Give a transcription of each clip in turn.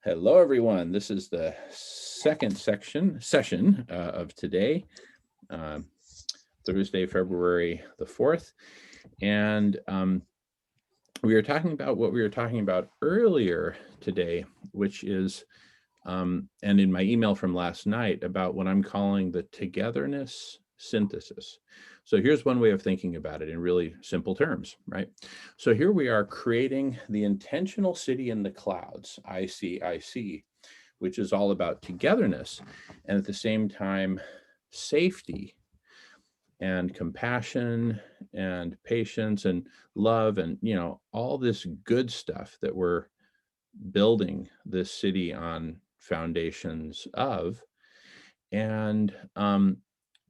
Hello, everyone. This is the second session of today, uh, Thursday, February the 4th. And we are talking about what we were talking about earlier today, which is, and in my email from last night, about what I'm calling the togetherness synthesis. So here's one way of thinking about it in really simple terms, right? So here we are creating the intentional city in the clouds, ICIC, which is all about togetherness and at the same time, safety and compassion and patience and love and, all this good stuff that we're building this city on foundations of. And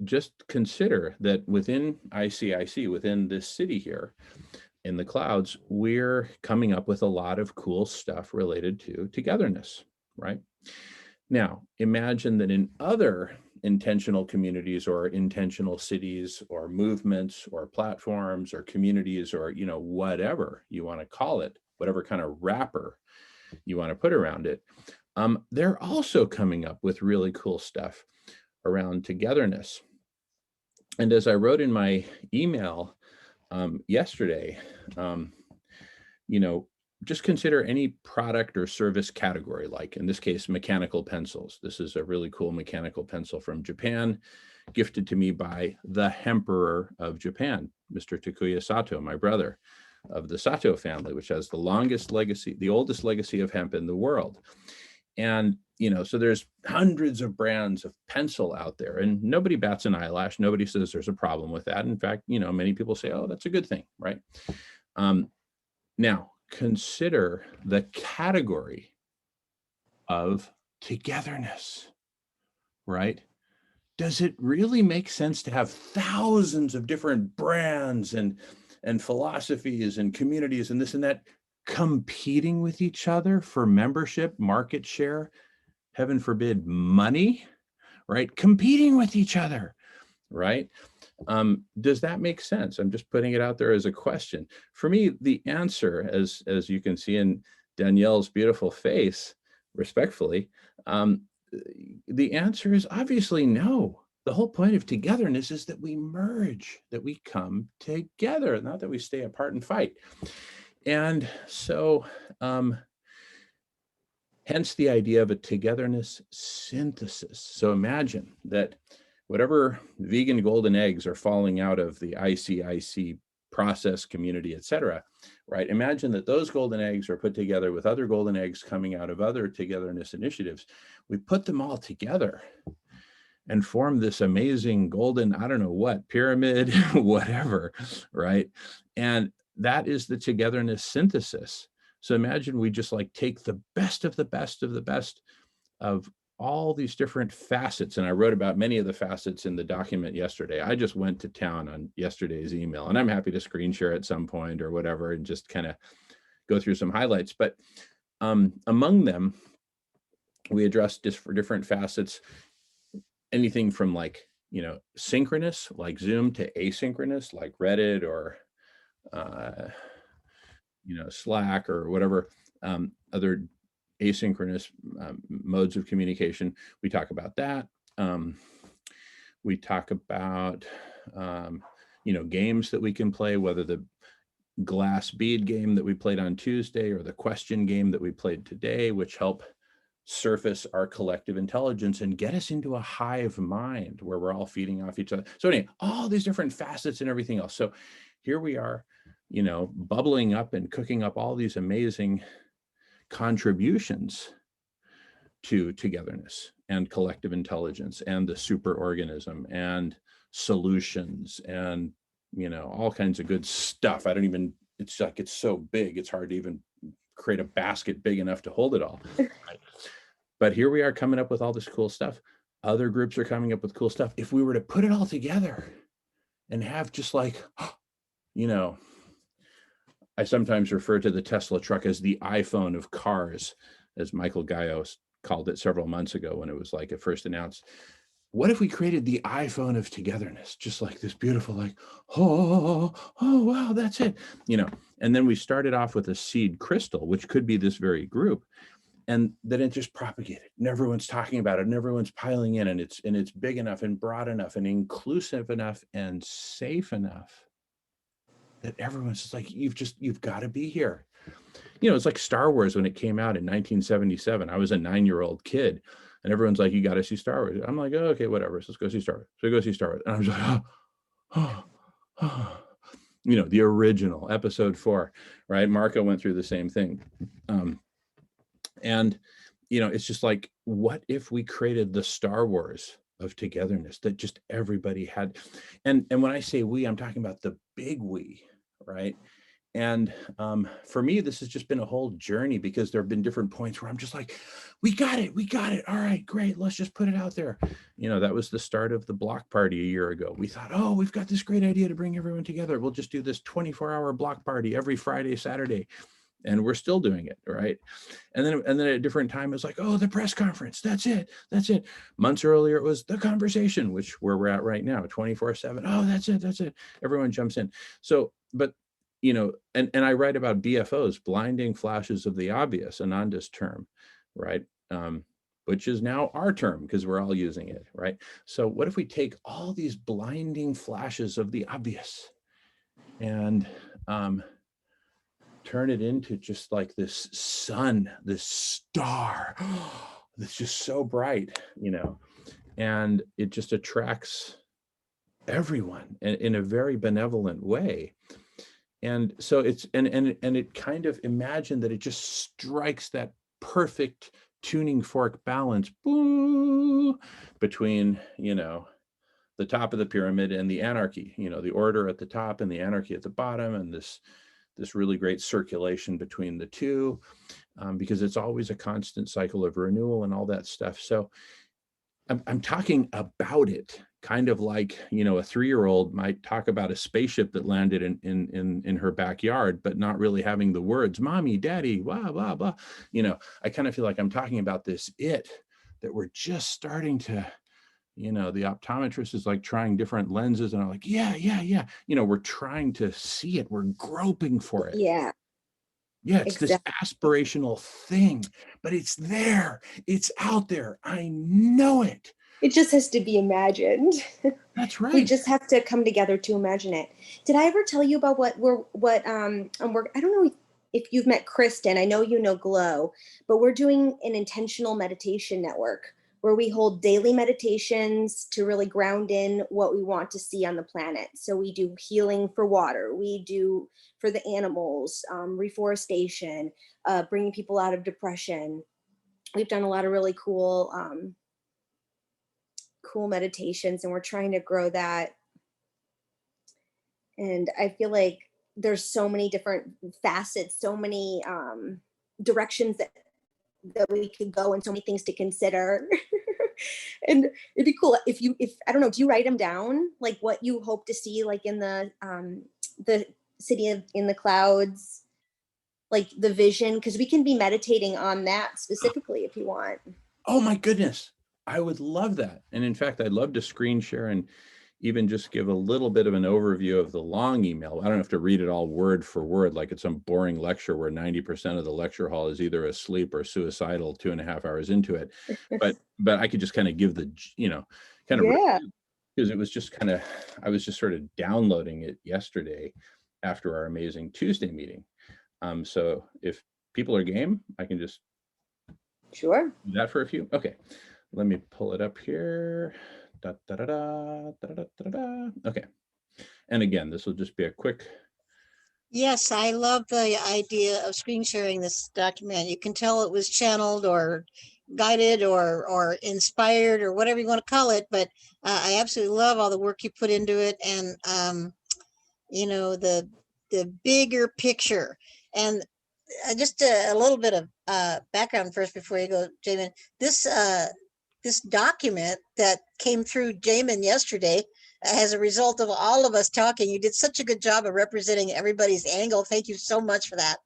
just consider that within ICIC, within this city here in the clouds, we're coming up with a lot of cool stuff related to togetherness, right? Now, imagine that in other intentional communities or intentional cities or movements or platforms or communities or, whatever you want to call it, whatever kind of wrapper you want to put around it, they're also coming up with really cool stuff around togetherness. And as I wrote in my email yesterday, just consider any product or service category, like in this case, mechanical pencils. This is a really cool mechanical pencil from Japan, gifted to me by the Emperor of Japan, Mr. Takuya Sato, my brother, of the Sato family, which has the longest legacy, the oldest legacy of hemp in the world. And, so there's hundreds of brands of pencil out there and nobody bats an eyelash. Nobody says there's a problem with that. In fact, many people say, oh, that's a good thing, right? Now, consider the category of togetherness, right? Does it really make sense to have thousands of different brands and philosophies and communities and this and that competing with each other for membership, market share, heaven forbid, money, right? Competing with each other, right? Does that make sense? I'm just putting it out there as a question. For me, the answer, as you can see in Danielle's beautiful face, respectfully, the answer is obviously no. The whole point of togetherness is that we merge, that we come together, not that we stay apart and fight. And so, hence the idea of a togetherness synthesis. So imagine that whatever vegan golden eggs are falling out of the ICIC process community, et cetera, right? Imagine that those golden eggs are put together with other golden eggs coming out of other togetherness initiatives. We put them all together and form this amazing golden, I don't know what, pyramid, whatever, right? And that is the togetherness synthesis. So imagine we just like take the best of the best of the best of all these different facets. And I wrote about many of the facets in the document yesterday. I just went to town on yesterday's email, and I'm happy to screen share at some point or whatever and just kind of go through some highlights. But among them, we addressed just for different facets, anything from like, synchronous, like Zoom, to asynchronous, like Reddit or, Slack or whatever other asynchronous modes of communication. We talk about that. We talk about, games that we can play, whether the glass bead game that we played on Tuesday or the question game that we played today, which help surface our collective intelligence and get us into a hive mind where we're all feeding off each other. So anyway, all these different facets and everything else. So here we are, bubbling up and cooking up all these amazing contributions to togetherness and collective intelligence and the superorganism and solutions and, all kinds of good stuff. It's like, it's so big, it's hard to even create a basket big enough to hold it all. But here we are coming up with all this cool stuff. Other groups are coming up with cool stuff. If we were to put it all together and have just like, I sometimes refer to the Tesla truck as the iPhone of cars, as Michael Gaios called it several months ago when it was like at first announced. What if we created the iPhone of togetherness, just like this beautiful, like, oh, wow, that's it, And then we started off with a seed crystal, which could be this very group. and then it just propagated, and everyone's talking about it, and everyone's piling in, and it's big enough and broad enough and inclusive enough and safe enough that everyone's just like, you've got to be here. It's like Star Wars when it came out in 1977. I was a 9-year-old kid, and everyone's like, you got to see Star Wars. I'm like, oh, okay, whatever. So let's go see Star Wars. So we go see Star Wars, and I'm just like, oh. The original episode 4, right? Marco went through the same thing. And it's just like, what if we created the Star Wars of togetherness that just everybody had? And when I say we, I'm talking about the big we, right? And for me, this has just been a whole journey, because there have been different points where I'm just like, we got it. All right, great. Let's just put it out there. That was the start of the block party a year ago. We thought, oh, we've got this great idea to bring everyone together. We'll just do this 24-hour block party every Friday, Saturday. And we're still doing it, right? And then at a different time, it's like, oh, the press conference. That's it. Months earlier, it was the conversation, which where we're at right now, 24/7. Oh, that's it. Everyone jumps in. So, but and I write about BFOs, blinding flashes of the obvious, Ananda's term, right? Which is now our term, because we're all using it, right? So what if we take all these blinding flashes of the obvious and turn it into just like this sun, this star that's just so bright, and it just attracts everyone in a very benevolent way. And so it's, and it kind of, imagine that it just strikes that perfect tuning fork balance, boo, between, the top of the pyramid and the anarchy, the order at the top and the anarchy at the bottom, and this really great circulation between the two, because it's always a constant cycle of renewal and all that stuff. So I'm talking about it kind of like, a 3-year-old might talk about a spaceship that landed in her backyard, but not really having the words, mommy, daddy, blah, blah, blah. I kind of feel like I'm talking about this that we're just starting to, the optometrist is like trying different lenses, and I'm like, yeah. We're trying to see it. We're groping for it. Yeah. Yeah, it's exactly. This aspirational thing, but it's there. It's out there. I know it. It just has to be imagined. That's right. We just have to come together to imagine it. Did I ever tell you about I don't know if you've met Kristen. I know you know Glow, but we're doing an intentional meditation network where we hold daily meditations to really ground in what we want to see on the planet. So we do healing for water, we do for the animals, reforestation, bringing people out of depression. We've done a lot of really cool meditations, and we're trying to grow that. And I feel like there's so many different facets, so many directions that we could go, and so many things to consider. And it'd be cool if I don't know, do you write them down, like what you hope to see, like in the city in the clouds, like the vision, because we can be meditating on that specifically if you want. Oh my goodness, I would love that. And in fact, I'd love to screen share and even just give a little bit of an overview of the long email. I don't have to read it all word for word like it's some boring lecture where 90% of the lecture hall is either asleep or suicidal 2.5 hours into it. But I could just kind of give the, because it was just kind of, I was just sort of downloading it yesterday after our amazing Tuesday meeting. So if people are game, I can just do that for a few. Okay, let me pull it up here. Okay. And again, this will just be a quick. Yes, I love the idea of screen sharing this document. You can tell it was channeled or guided or inspired or whatever you want to call it. But I absolutely love all the work you put into it, and the bigger picture. And just a little bit of background first before you go, Jamin. This document that came through Jamin yesterday as a result of all of us talking. You did such a good job of representing everybody's angle. Thank you so much for that.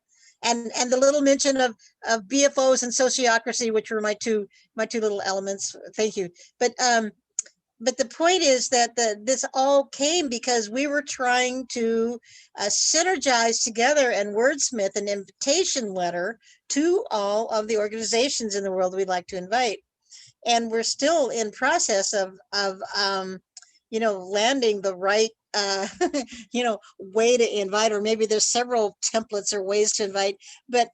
And the little mention of BFOs and sociocracy, which were my two little elements. Thank you. But but the point is that this all came because we were trying to synergize together and wordsmith an invitation letter to all of the organizations in the world we'd like to invite. And we're still in process of landing the right way to invite, or maybe there's several templates or ways to invite. But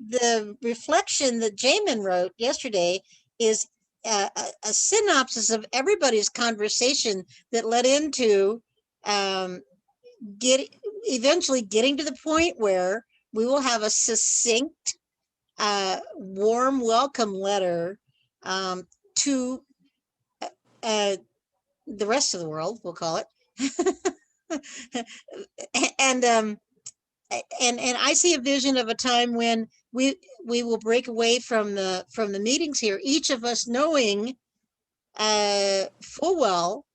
the reflection that Jamin wrote yesterday is a synopsis of everybody's conversation that led into eventually getting to the point where we will have a succinct, warm welcome letter to the rest of the world, we'll call it. and I see a vision of a time when we will break away from the meetings here, each of us knowing full well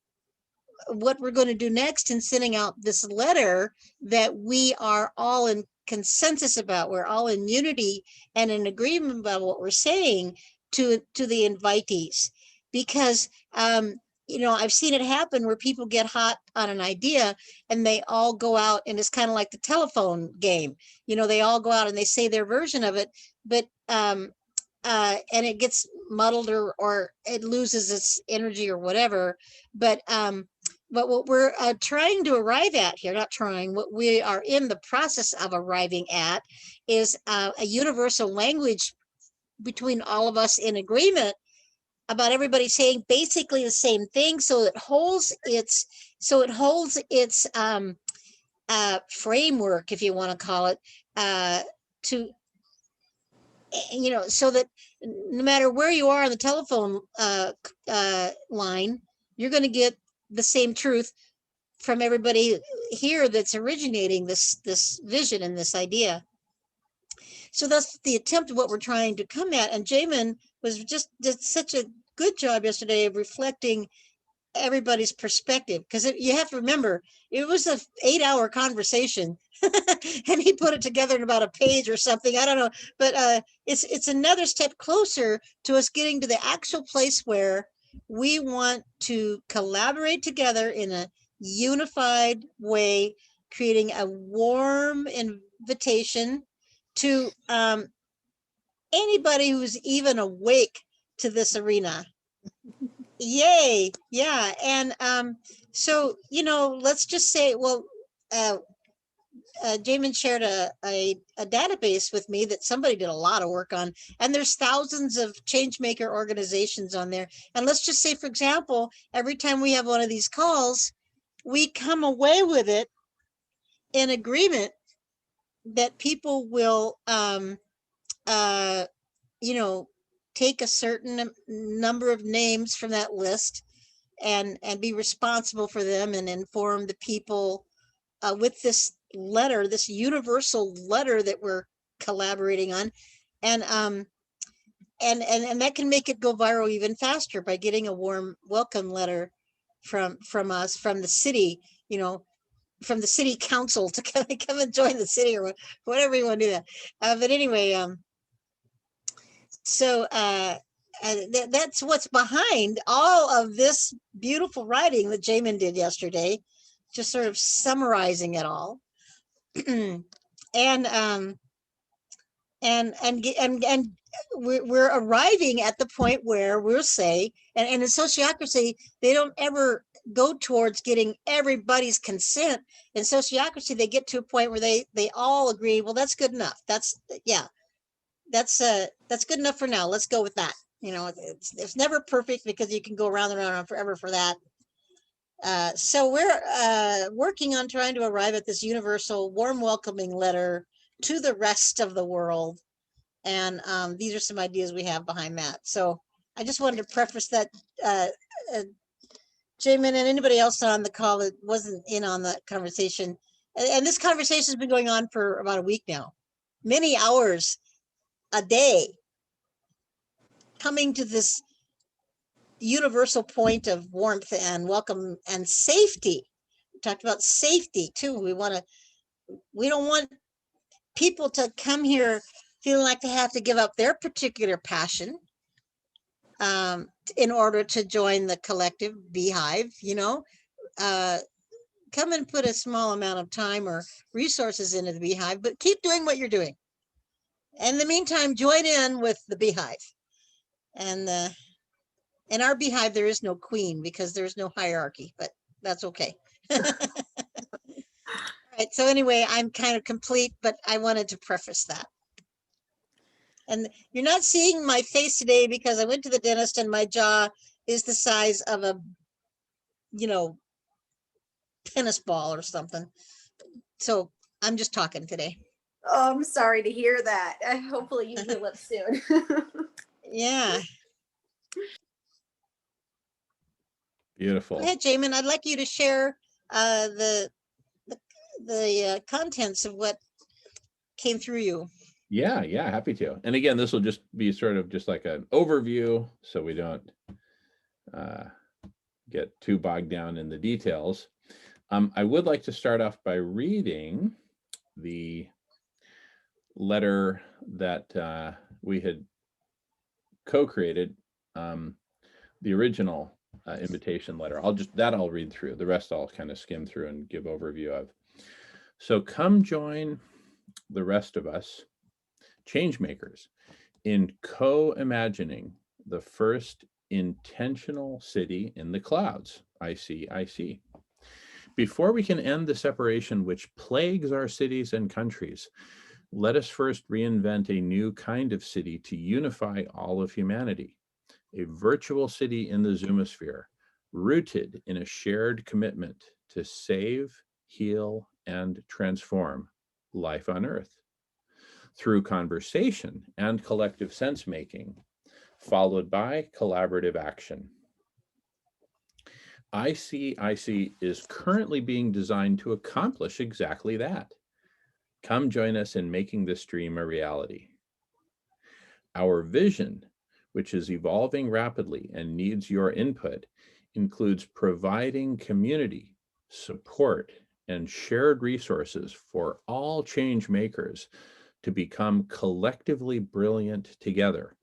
what we're going to do next, and sending out this letter that we are all in consensus about. We're all in unity and in agreement about what we're saying to the invitees, because I've seen it happen where people get hot on an idea and they all go out, and it's kind of like the telephone game. They all go out and they say their version of it, but and it gets muddled or it loses its energy or whatever. But what we're trying to arrive at here, not trying, what we are in the process of arriving at is a universal language between all of us, in agreement about everybody saying basically the same thing, so it holds its framework, if you want to call it, to so that no matter where you are on the telephone line, you're going to get the same truth from everybody here that's originating this vision and this idea. So that's the attempt of what we're trying to come at. And Jamin did such a good job yesterday of reflecting everybody's perspective, because you have to remember, it was an 8-hour conversation and he put it together in about a page or something. I don't know, but it's another step closer to us getting to the actual place where we want to collaborate together in a unified way, creating a warm invitation to anybody who's even awake to this arena. Yay. Yeah. And so let's just say, well, Jamin shared a database with me that somebody did a lot of work on, and there's thousands of change maker organizations on there. And let's just say, for example, every time we have one of these calls, we come away with it in agreement that people will take a certain number of names from that list and be responsible for them, and inform the people with this letter, this universal letter that we're collaborating on. And that can make it go viral even faster by getting a warm welcome letter from us, from the city, from the city council to come and join the city, or whatever you want to do that. But anyway, so that's what's behind all of this beautiful writing that Jamin did yesterday, just sort of summarizing it all. and we're arriving at the point where we'll say, and in sociocracy, they don't ever go towards getting everybody's consent. In sociocracy, they get to a point where they all agree, well, that's good enough. That's good enough for now. Let's go with that. It's never perfect, because you can go around and around forever for that. So we're working on trying to arrive at this universal warm welcoming letter to the rest of the world. And these are some ideas we have behind that. So I just wanted to preface that, Jamin, and anybody else on the call that wasn't in on that conversation. And this conversation has been going on for about a week now, many hours a day, coming to this universal point of warmth and welcome and safety. We talked about safety too. We don't want people to come here feeling like they have to give up their particular passion in order to join the collective beehive, come and put a small amount of time or resources into the beehive, but keep doing what you're doing. In the meantime, join in with the beehive. And in our beehive, there is no queen because there's no hierarchy, but that's okay. All right. So anyway, I'm kind of complete, but I wanted to preface that. And you're not seeing my face today because I went to the dentist and my jaw is the size of a, tennis ball or something. So I'm just talking today. Oh, I'm sorry to hear that. Hopefully you heal up soon. Yeah. Beautiful. Go ahead, Jamin. I'd like you to share the contents of what came through you. Yeah, happy to. And again, this will just be sort of just like an overview, so we don't get too bogged down in the details. I would like to start off by reading the letter that we had co-created, the original invitation letter. I'll read through. The rest I'll kind of skim through and give overview of. So come join the rest of us, change makers, in co-imagining the first intentional city in the clouds, ICIC. Before we can end the separation which plagues our cities and countries, let us first reinvent a new kind of city to unify all of humanity, a virtual city in the Zoomosphere, rooted in a shared commitment to save, heal, and transform life on Earth through conversation and collective sense-making, followed by collaborative action. ICIC is currently being designed to accomplish exactly that. Come join us in making this dream a reality. Our vision, which is evolving rapidly and needs your input, includes providing community, support, and shared resources for all change makers to become collectively brilliant together,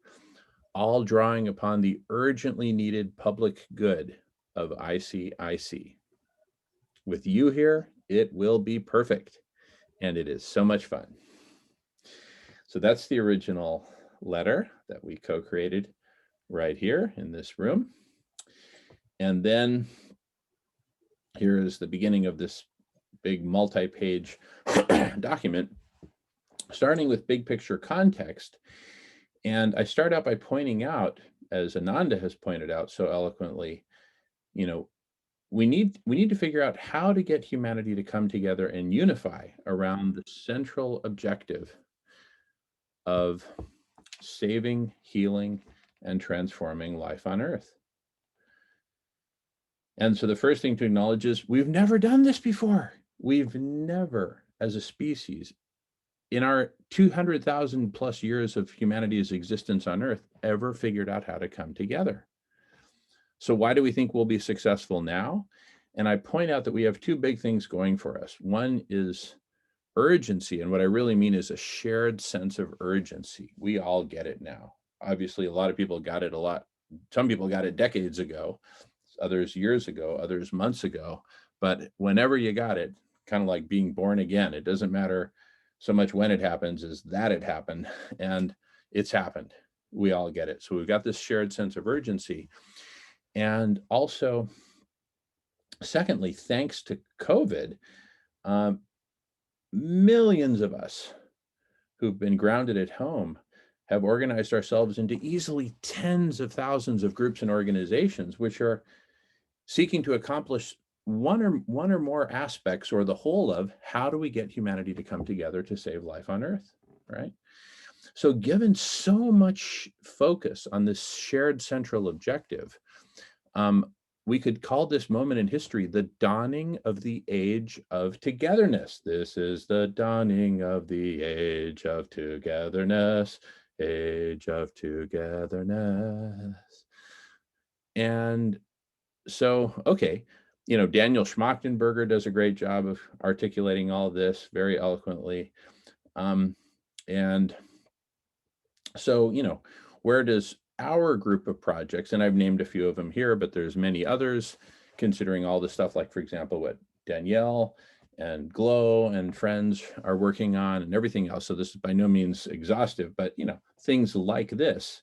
all drawing upon the urgently needed public good of ICIC. With you here, it will be perfect, and it is so much fun. So that's the original letter that we co-created right here in this room. And then here is the beginning of this big multi-page document, starting with big picture context. And I start out by pointing out, as Ananda has pointed out so eloquently, we need to figure out how to get humanity to come together and unify around the central objective of saving, healing, and transforming life on Earth. And so the first thing to acknowledge is we've never done this before. We've never, as a species, in our 200,000 plus years of humanity's existence on Earth, ever figured out how to come together. So why do we think we'll be successful now? And I point out that we have two big things going for us. One is urgency, and what I really mean is a shared sense of urgency. We all get it now. Obviously, a lot of people got it a lot. Some people got it decades ago, others years ago, others months ago. But whenever you got it, kind of like being born again, it doesn't matter so much when it happens as that it happened, and it's happened. We all get it. So we've got this shared sense of urgency. And also, secondly, thanks to COVID, millions of us who've been grounded at home have organized ourselves into easily tens of thousands of groups and organizations, which are seeking to accomplish one or more aspects or the whole of how do we get humanity to come together to save life on Earth, right? So given so much focus on this shared central objective, we could call this moment in history the dawning of the age of togetherness. This is the dawning of the age of togetherness, age of togetherness. And so, okay, Daniel Schmachtenberger does a great job of articulating all of this very eloquently. And so, where does our group of projects, and I've named a few of them here, but there's many others, considering all the stuff, like, for example, what Danielle and Glow and friends are working on and everything else. So this is by no means exhaustive, but, you know, things like this,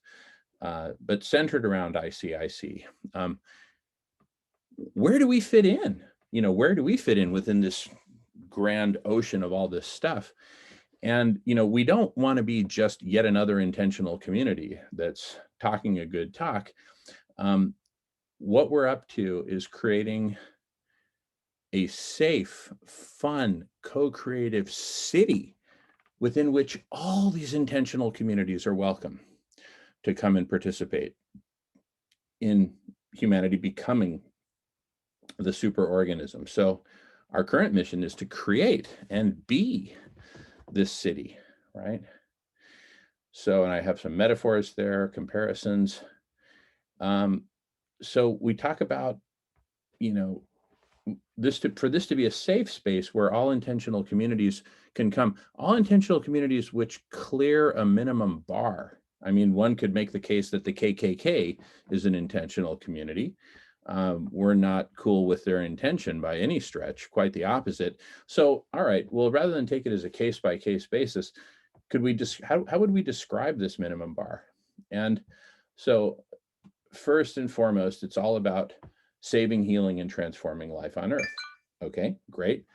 but centered around ICIC. Where do we fit in? You know, where do we fit in within this grand ocean of all this stuff? And, you know, we don't want to be just yet another intentional community that's talking a good talk. What we're up to is creating a safe, fun, co-creative city within which all these intentional communities are welcome to come and participate in humanity becoming the superorganism. So our current mission is to create and be this city, right? So, and I have some metaphors there, comparisons. So we talk about, you know, for this to be a safe space where all intentional communities can come, all intentional communities which clear a minimum bar. I mean, one could make the case that the KKK is an intentional community. We're not cool with their intention by any stretch, quite the opposite. So, all right, well, rather than take it as a case by case basis, could we just, how would we describe this minimum bar? And so first and foremost, it's all about saving, healing, and transforming life on Earth. Okay, great.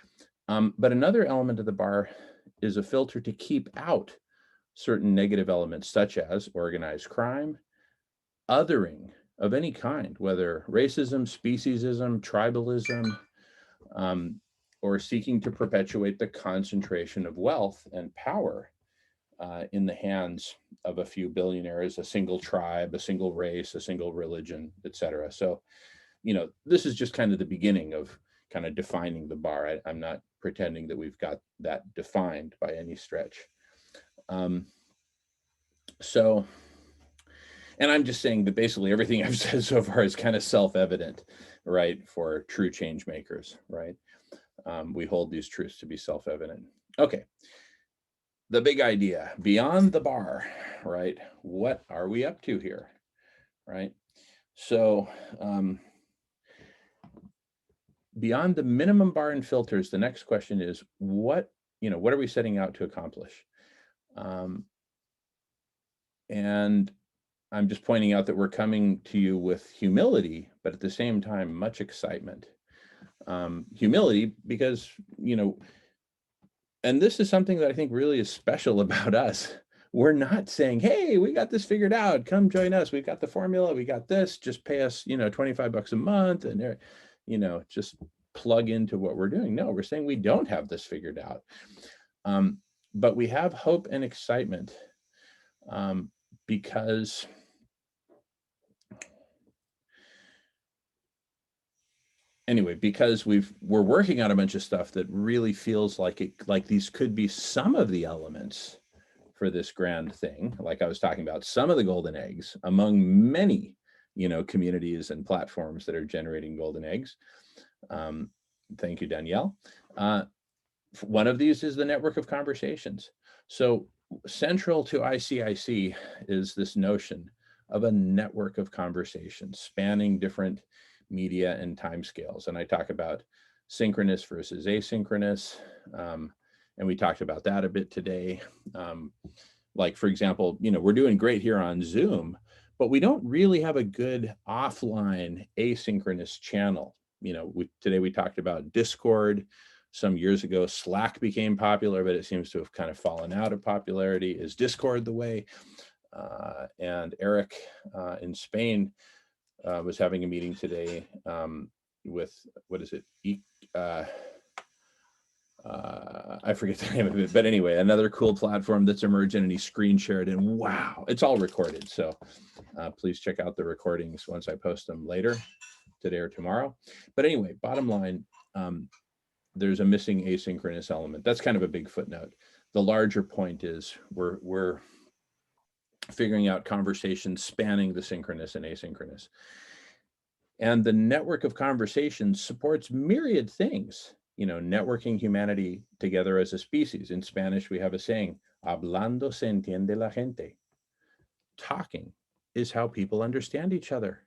But another element of the bar is a filter to keep out certain negative elements, such as organized crime, othering of any kind, whether racism, speciesism, tribalism, or seeking to perpetuate the concentration of wealth and power in the hands of a few billionaires, a single tribe, a single race, a single religion, etc. So, you know, this is just kind of the beginning of kind of defining the bar. I'm not pretending that we've got that defined by any stretch. So, and I'm just saying that basically everything I've said so far is kind of self-evident, right, for true change makers, right? We hold these truths to be self-evident. Okay, the big idea, beyond the bar, right? What are we up to here, right? So, beyond the minimum bar and filters, the next question is, what are we setting out to accomplish? And I'm just pointing out that we're coming to you with humility, but at the same time, much excitement. Humility because, you know, and this is something that I think really is special about us. We're not saying, hey, we got this figured out, come join us. We've got the formula, we got this, just pay us, you know, $25 a month and, you know, just plug into what we're doing. No, we're saying we don't have this figured out. But we have hope and excitement because we're working on a bunch of stuff that really feels like these could be some of the elements for this grand thing. Like I was talking about, some of the golden eggs among many, you know, communities and platforms that are generating golden eggs. Thank you, Danielle. One of these is the network of conversations. So central to ICIC is this notion of a network of conversations spanning different media and timescales. And I talk about synchronous versus asynchronous. And we talked about that a bit today. Like, for example, you know, we're doing great here on Zoom, but we don't really have a good offline asynchronous channel. You know, today we talked about Discord. Some years ago, Slack became popular, but it seems to have kind of fallen out of popularity. Is Discord the way? And Eric in Spain was having a meeting today with, what is it? I forget the name of it, but anyway, another cool platform that's emerging, and he screen shared, and wow, it's all recorded. So please check out the recordings once I post them later, today or tomorrow. But anyway, bottom line, there's a missing asynchronous element. That's kind of a big footnote. The larger point is we're figuring out conversations spanning the synchronous and asynchronous. And the network of conversations supports myriad things, you know, networking humanity together as a species. In Spanish, we have a saying, hablando se entiende la gente. Talking is how people understand each other.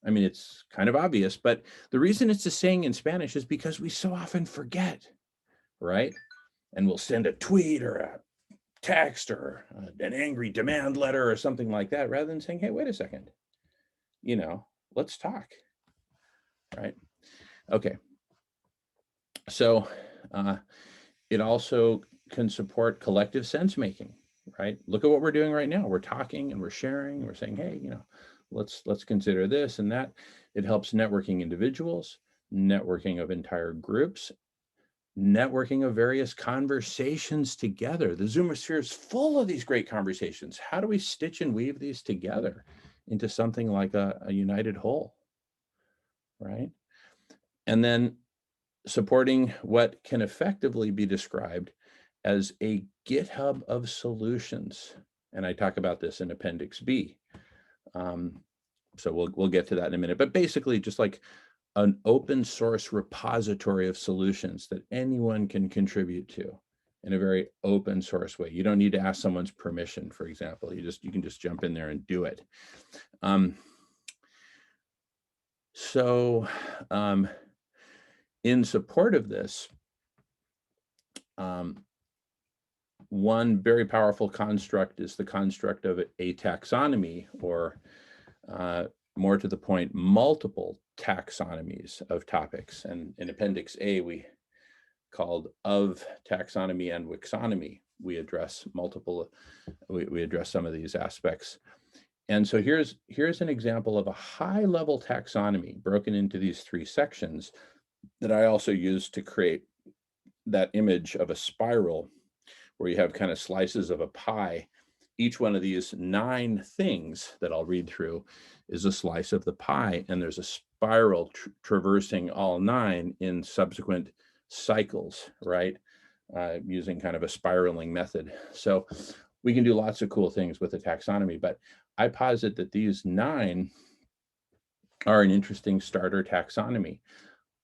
I mean, it's kind of obvious, but the reason it's a saying in Spanish is because we so often forget, right? And we'll send a tweet or a text or an angry demand letter or something like that, rather than saying, hey, wait a second, let's talk, right? Okay. So it also can support collective sense making, right? Look at what we're doing right now. We're talking and we're sharing, and we're saying, hey, let's consider this and that. It helps networking individuals, networking of entire groups, networking of various conversations together. The Zoomosphere is full of these great conversations. How do we stitch and weave these together into something like a united whole, right? And then supporting what can effectively be described as a GitHub of solutions. And I talk about this in Appendix B. So we'll get to that in a minute, but basically just like an open source repository of solutions that anyone can contribute to in a very open source way. You don't need to ask someone's permission, for example. You can just jump in there and do it. In support of this, one very powerful construct is the construct of a taxonomy, or more to the point, multiple taxonomies of topics. And in Appendix A, we called of taxonomy and wixonomy, we address we address some of these aspects. And so here's an example of a high level taxonomy broken into these 3 sections that I also use to create that image of a spiral where you have kind of slices of a pie. Each one of these 9 things that I'll read through is a slice of the pie, and there's a spiral traversing all 9 in subsequent cycles, right? Using kind of a spiraling method. So we can do lots of cool things with the taxonomy, but I posit that these 9 are an interesting starter taxonomy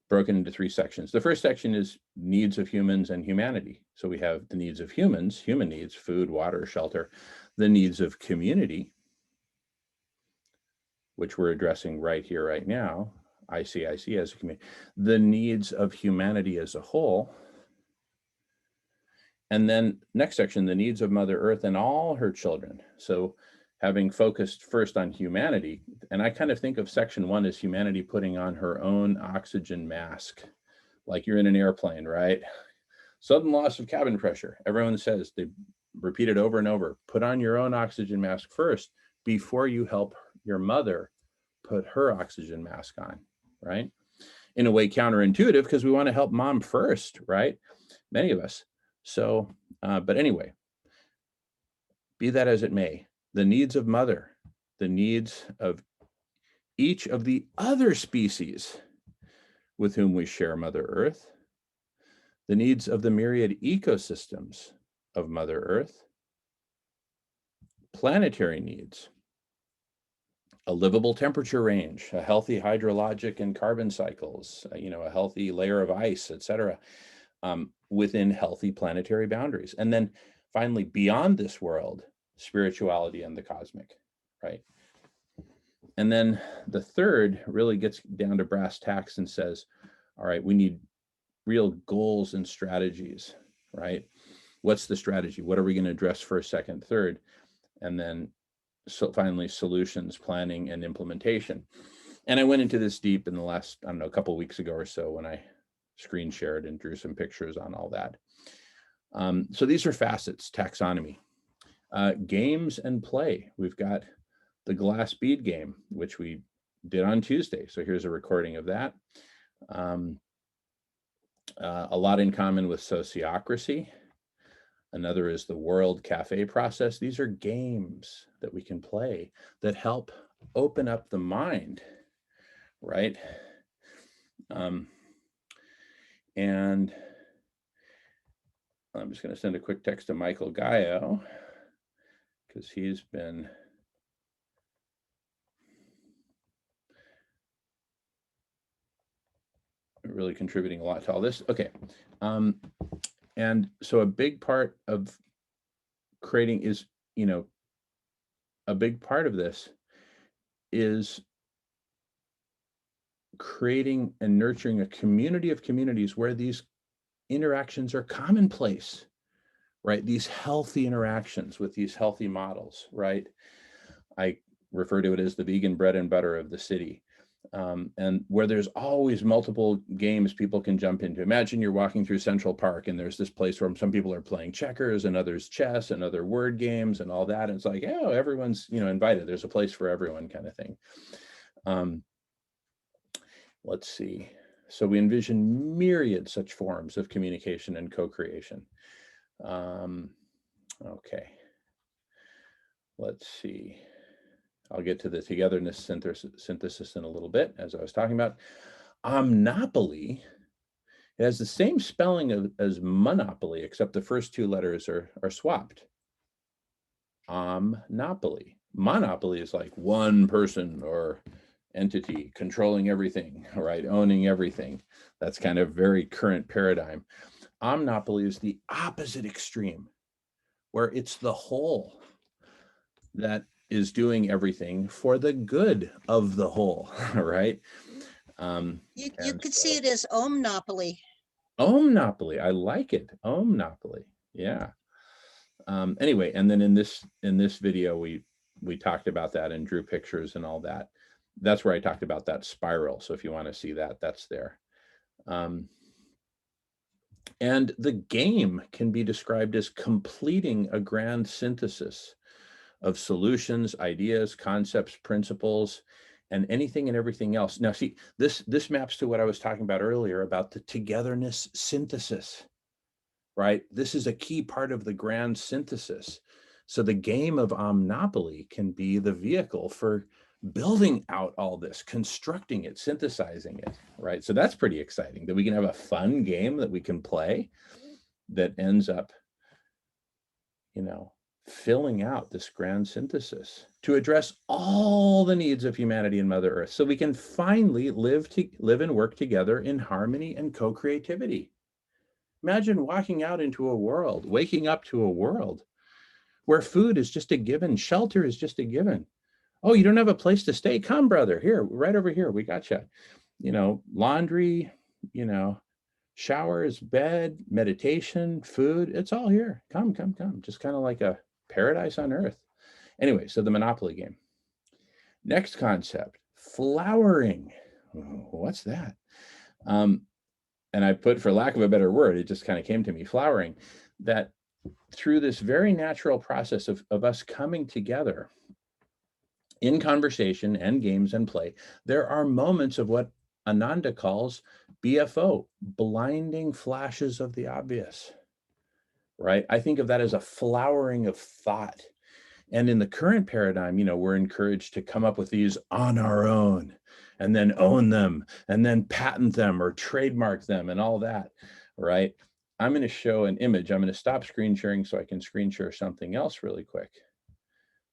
broken into 3 sections. The first section is needs of humans and humanity. So we have the needs of humans, human needs, food, water, shelter, the needs of community, which we're addressing right here, right now, ICIC as a community, the needs of humanity as a whole, and then next section, the needs of Mother Earth and all her children. So having focused first on humanity, and I kind of think of section 1 as humanity putting on her own oxygen mask, like you're in an airplane, right? Sudden loss of cabin pressure. Everyone says, they repeat it over and over, put on your own oxygen mask first before you help your mother put her oxygen mask on, right? In a way counterintuitive, because we want to help mom first, right? Many of us. So, but anyway, be that as it may, the needs of mother, the needs of each of the other species with whom we share Mother Earth, the needs of the myriad ecosystems of Mother Earth, planetary needs, a livable temperature range, a healthy hydrologic and carbon cycles, a healthy layer of ice, etc., within healthy planetary boundaries. And then finally, beyond this world, spirituality and the cosmic, right? And then the third really gets down to brass tacks and says, all right, we need real goals and strategies, right? What's the strategy? What are we going to address first, second, third? And then finally, solutions, planning, and implementation. And I went into this deep in the last, a couple of weeks ago or so when I screen shared and drew some pictures on all that. So these are facets, taxonomy. Games and play. We've got the glass bead game, which we did on Tuesday. So here's a recording of that. A lot in common with sociocracy. Another is the World Cafe process. These are games that we can play that help open up the mind, right? And I'm just going to send a quick text to Michael Gaio, because he's been really contributing a lot to all this. Okay. And so a big part of creating is, a big part of this is creating and nurturing a community of communities where these interactions are commonplace, right? These healthy interactions with these healthy models, right? I refer to it as the vegan bread and butter of the city. And where there's always multiple games people can jump into. Imagine you're walking through Central Park and there's this place where some people are playing checkers and others chess and other word games and all that. And it's like, oh, everyone's, you know, invited. There's a place for everyone kind of thing. Let's see. So we envision myriad such forms of communication and co-creation. Okay. Let's see. I'll get to the togetherness synthesis in a little bit, as I was talking about. Omnopoly, it has the same spelling as monopoly, except the first two letters are swapped. Omnopoly. Monopoly is like one person or entity controlling everything, right? Owning everything. That's kind of very current paradigm. Omnopoly is the opposite extreme, where it's the whole that is doing everything for the good of the whole, right? You could see it as omnopoly. Omnopoly, I like it. Omnopoly, yeah. Anyway, and then in this video, we talked about that and drew pictures and all that. That's where I talked about that spiral. So if you want to see that, that's there. And the game can be described as completing a grand synthesis of solutions, ideas, concepts, principles, and anything and everything else. Now, see, this maps to what I was talking about earlier about the togetherness synthesis, right? This is a key part of the grand synthesis. So the game of Omnopoly can be the vehicle for building out all this, constructing it, synthesizing it, right? So that's pretty exciting that we can have a fun game that we can play that ends up, you know, filling out this grand synthesis to address all the needs of humanity and Mother Earth, so we can finally live and work together in harmony and co-creativity. Imagine waking up to a world where food is just a given, shelter is just a given. Oh, you don't have a place to stay? Come, brother, here, right over here, we got you. You know, laundry, you know, showers, bed, meditation, food, it's all here. Come. Just kind of like a paradise on earth. Anyway, so the Monopoly game. Next concept, flowering. What's that? And I put, for lack of a better word, it just kind of came to me, flowering, that through this very natural process of us coming together in conversation and games and play, there are moments of what Ananda calls BFO, blinding flashes of the obvious, right? I think of that as a flowering of thought. And in the current paradigm, you know, we're encouraged to come up with these on our own and then own them and then patent them or trademark them and all that, right? I'm going to show an image. I'm going to stop screen sharing so I can screen share something else really quick,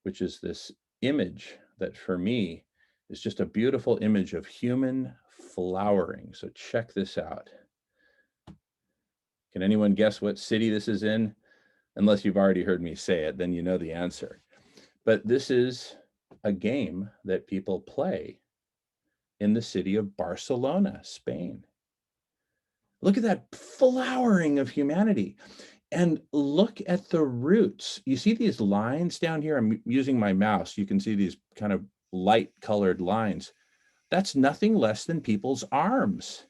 which is this image that for me is just a beautiful image of human flowering. So check this out. Can anyone guess what city this is in? Unless you've already heard me say it, then you know the answer. But this is a game that people play in the city of Barcelona, Spain. Look at that flowering of humanity. And look at the roots. You see these lines down here? I'm using my mouse. You can see these kind of light colored lines. That's nothing less than people's arms.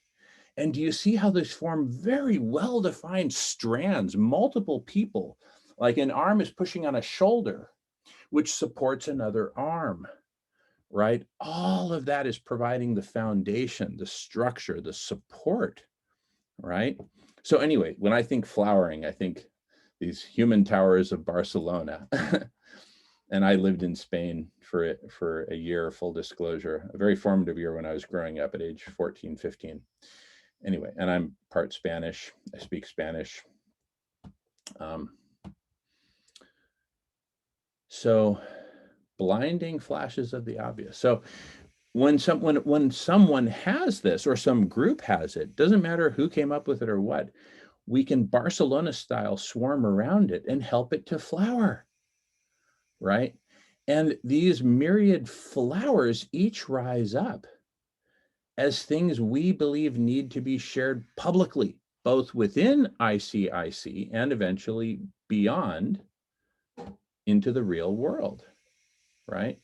And do you see how these form very well-defined strands, multiple people, like an arm is pushing on a shoulder, which supports another arm, right? All of that is providing the foundation, the structure, the support, right? So anyway, when I think flowering, I think these human towers of Barcelona. And I lived in Spain for a year, full disclosure, a very formative year when I was growing up at age 14, 15. Anyway, and I'm part Spanish. I speak Spanish. So blinding flashes of the obvious. So when someone has this or some group has it, doesn't matter who came up with it or what, we can Barcelona style swarm around it and help it to flower, right? And these myriad flowers each rise up as things we believe need to be shared publicly, both within ICIC and eventually beyond into the real world, right?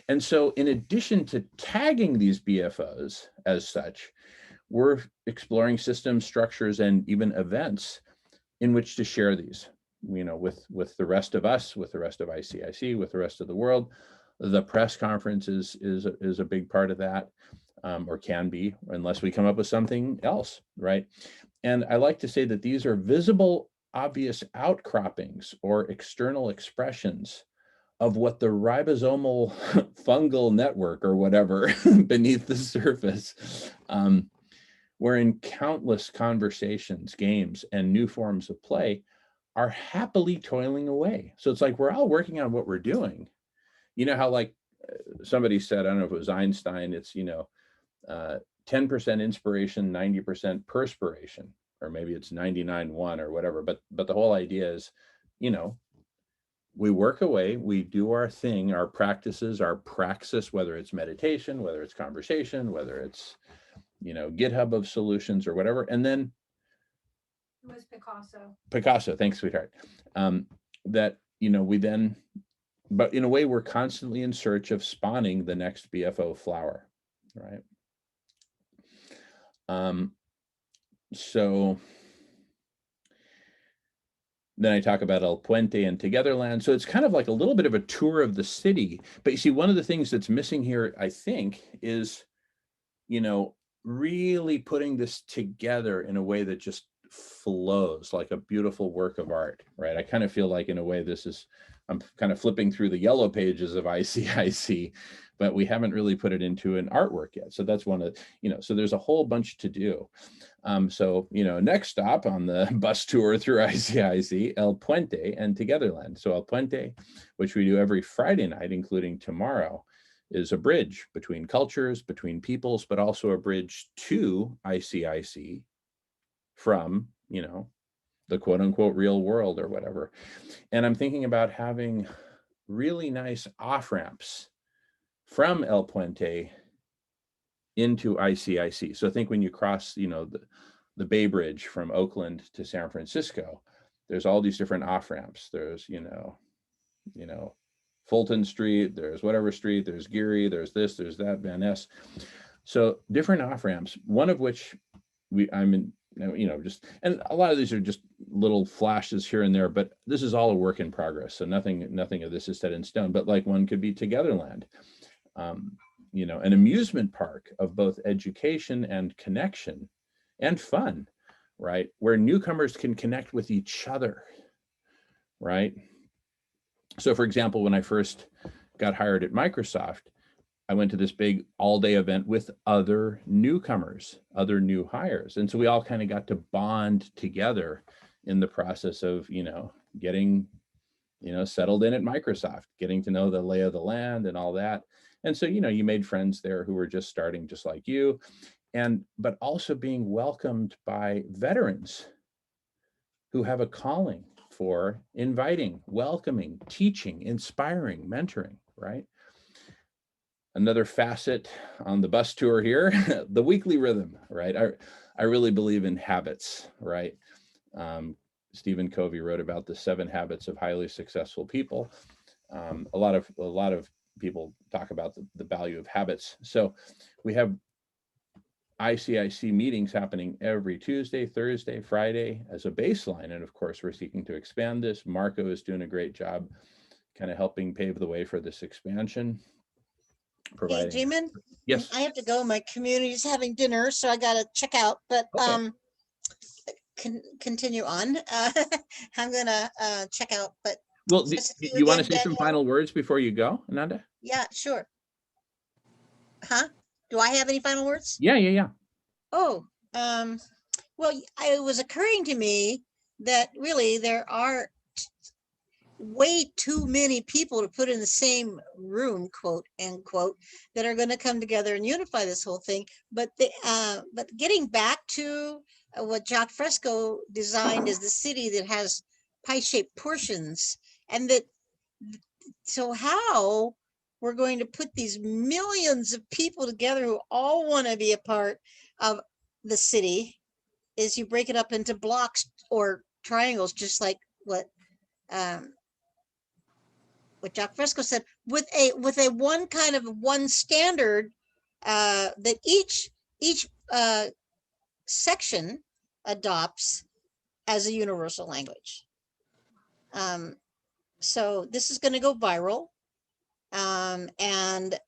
And so in addition to tagging these BFOs as such, we're exploring systems, structures, and even events in which to share these, with the rest of us, with the rest of ICIC, with the rest of the world. The press conference is a big part of that, or can be, unless we come up with something else, right? And I like to say that these are visible, obvious outcroppings or external expressions of what the ribosomal fungal network or whatever beneath the surface, wherein countless conversations, games, and new forms of play are happily toiling away. So it's like we're all working on what we're doing. You know how, like, somebody said, I don't know if it was Einstein, it's 10% inspiration, 90% perspiration, or maybe it's 99-1 or whatever. But the whole idea is, we work away, we do our thing, our practices, our praxis, whether it's meditation, whether it's conversation, whether it's, GitHub of solutions or whatever. And then it was Picasso. Picasso, thanks, sweetheart. That, we then, but in a way, we're constantly in search of spawning the next BFO flower, right? So then I talk about El Puente and Togetherland. So it's kind of like a little bit of a tour of the city. But you see, one of the things that's missing here, I think, is, really putting this together in a way that just flows like a beautiful work of art, right? I kind of feel like, in a way, I'm kind of flipping through the yellow pages of ICIC, but we haven't really put it into an artwork yet. So that's one of, so there's a whole bunch to do. So, next stop on the bus tour through ICIC, El Puente and Togetherland. So El Puente, which we do every Friday night, including tomorrow, is a bridge between cultures, between peoples, but also a bridge to ICIC from, the quote unquote real world or whatever. And I'm thinking about having really nice off ramps from El Puente into ICIC. So I think when you cross, the Bay Bridge from Oakland to San Francisco, there's all these different off ramps. There's, Fulton Street, there's whatever street, there's Geary, there's this, there's that, Van Ness. So different off ramps, one of which I'm in, and a lot of these are just little flashes here and there, but this is all a work in progress. So nothing of this is set in stone, but like one could be Togetherland, an amusement park of both education and connection and fun, right? Where newcomers can connect with each other, right? So for example, when I first got hired at Microsoft, I went to this big all-day event with other newcomers, other new hires. And so we all kind of got to bond together in the process of, getting, settled in at Microsoft, getting to know the lay of the land and all that. And so, you made friends there who were just starting just like you, but also being welcomed by veterans who have a calling for inviting, welcoming, teaching, inspiring, mentoring, right? Another facet on the bus tour here, the weekly rhythm, right? I really believe in habits, right? Stephen Covey wrote about the 7 habits of highly successful people. A lot of people talk about the value of habits. So we have ICIC meetings happening every Tuesday, Thursday, Friday as a baseline. And of course, we're seeking to expand this. Marco is doing a great job kind of helping pave the way for this expansion. Hey, Jamin, yes, I have to go. My community's having dinner, so I got to check out. But okay. Continue on. I'm gonna check out. But well, do you want to say some final words before you go, Ananda? Yeah, sure. Huh? Do I have any final words? Yeah. Oh, well, it was occurring to me that really there are way too many people to put in the same room, quote end quote, that are going to come together and unify this whole thing. But getting back to what Jacques Fresco designed as the city that has pie-shaped portions, and that So how we're going to put these millions of people together who all want to be a part of the city is you break it up into blocks or triangles, just like what Jack Fresco said, with a one kind of one standard that each section adopts as a universal language. So this is going to go viral. And,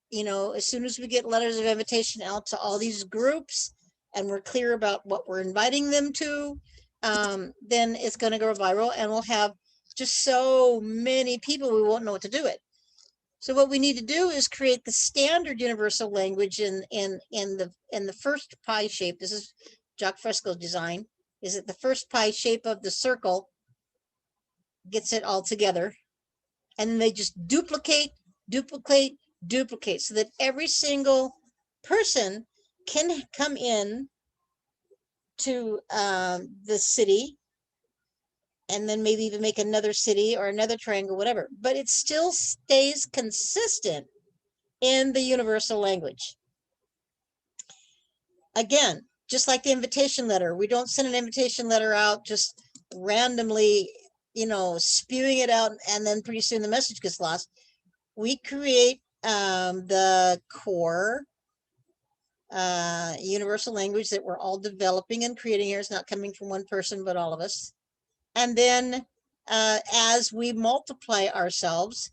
you know, as soon as we get letters of invitation out to all these groups and we're clear about what we're inviting them to, then it's going to go viral and we'll have just so many people, we won't know what to do it. So what we need to do is create the standard universal language in the first pie shape. This is Jacques Fresco's design. Is it the first pie shape of the circle gets it all together, and then they just duplicate, duplicate, duplicate, so that every single person can come in to the city, and then maybe even make another city or another triangle, whatever. But it still stays consistent in the universal language. Again, just like the invitation letter, we don't send an invitation letter out just randomly, you know, spewing it out, and then pretty soon the message gets lost. We create the core universal language that we're all developing and creating here. It's not coming from one person, but all of us. And then as we multiply ourselves,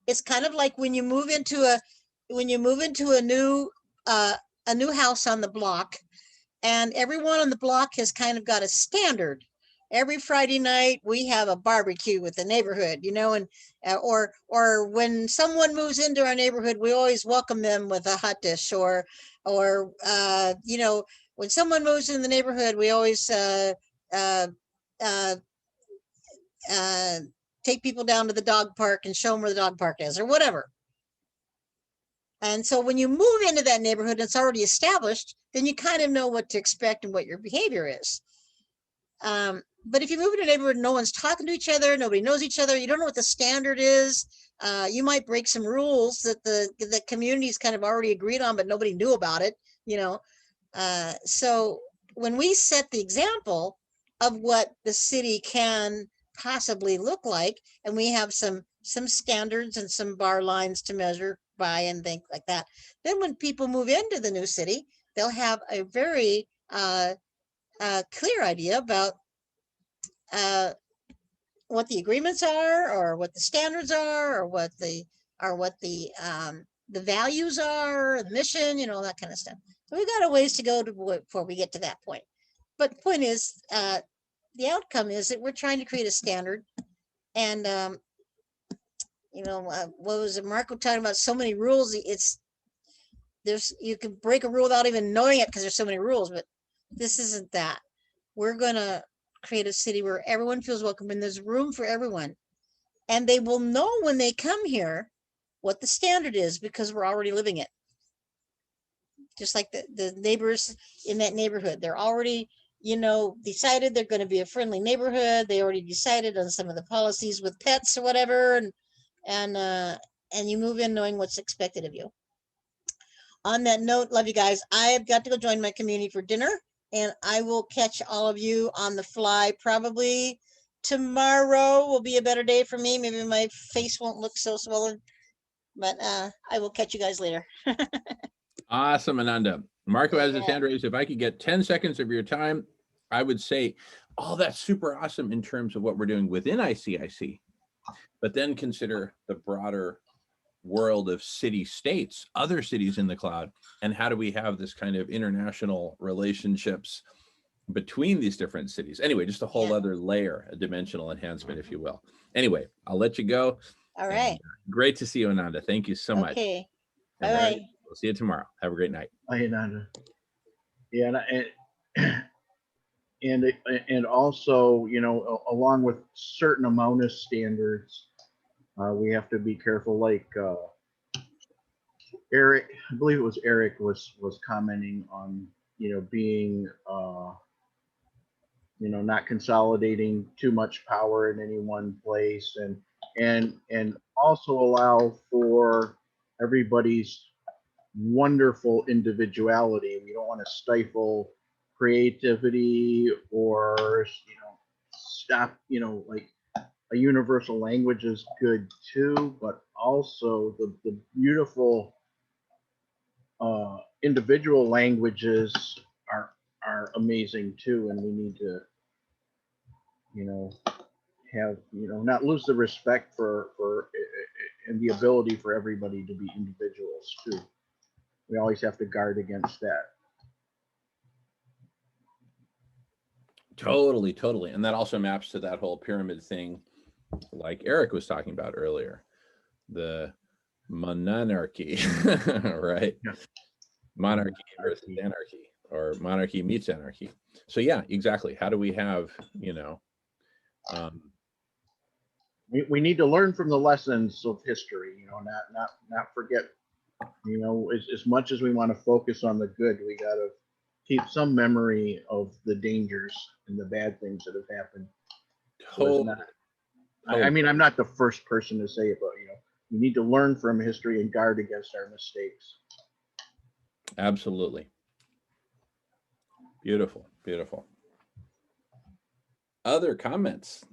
it's kind of like when you move into a new house on the block, and everyone on the block has kind of got a standard. Every Friday night we have a barbecue with the neighborhood, you know, and or when someone moves into our neighborhood, we always welcome them with a hot dish, or you know, when someone moves in the neighborhood, we always take people down to the dog park and show them where the dog park is, or whatever. And so when you move into that neighborhood and it's already established, then you kind of know what to expect and what your behavior is. But if you move into a neighborhood and no one's talking to each other, nobody knows each other, you don't know what the standard is, you might break some rules that the community's kind of already agreed on, but nobody knew about it, you know. So when we set the example of what the city can possibly look like, and we have some standards and some bar lines to measure by and think like that, then when people move into the new city, they'll have a very clear idea about what the agreements are, or what the standards are, or what the values are, the mission, you know, that kind of stuff. So we've got a ways to go before we get to that point. But the point is, the outcome is that we're trying to create a standard. And you know, what was it, Marco talking about? So many rules. You can break a rule without even knowing it because there's so many rules. But this isn't that. We're gonna create a city where everyone feels welcome and there's room for everyone, and they will know when they come here what the standard is because we're already living it. Just like the neighbors in that neighborhood, they're already, you know, decided they're going to be a friendly neighborhood. They already decided on some of the policies with pets or whatever, and you move in knowing what's expected of you. On that note, love you guys. I have got to go join my community for dinner, and I will catch all of you on the fly. Probably tomorrow will be a better day for me. Maybe my face won't look so swollen, but I will catch you guys later. Awesome, Ananda. Marco has his Yeah. hand raised. If I could get 10 seconds of your time, I would say, oh, that's super awesome in terms of what we're doing within ICIC. But then consider the broader world of city states, other cities in the cloud, and how do we have this kind of international relationships between these different cities? Anyway, just a whole other layer, a dimensional enhancement, if you will. Anyway, I'll let you go. All right. Great to see you, Ananda. Thank you so much. Okay. And Bye-bye. we'll see you tomorrow. Have a great night. Hi, Ananda. Yeah, and also, you know, along with certain amount standards, we have to be careful. Like Eric, I believe it was Eric was commenting on, you know, being you know, not consolidating too much power in any one place, and and also allow for everybody's wonderful individuality. We don't want to stifle creativity or, stop, like a universal language is good too, but also the beautiful individual languages are amazing too, and we need to, have, not lose the respect for and the ability for everybody to be individuals too. We always have to guard against that. Totally, totally. And that also maps to that whole pyramid thing, like Eric was talking about earlier, the monarchy, right? Yeah. Monarchy versus anarchy, or monarchy meets anarchy. So yeah, exactly. How do we have, We need to learn from the lessons of history, not forget, as much as we want to focus on the good, we got to keep some memory of the dangers and the bad things that have happened. So it's not, I mean, I'm not the first person to say it, but we need to learn from history and guard against our mistakes. Absolutely. Beautiful, beautiful. Other comments,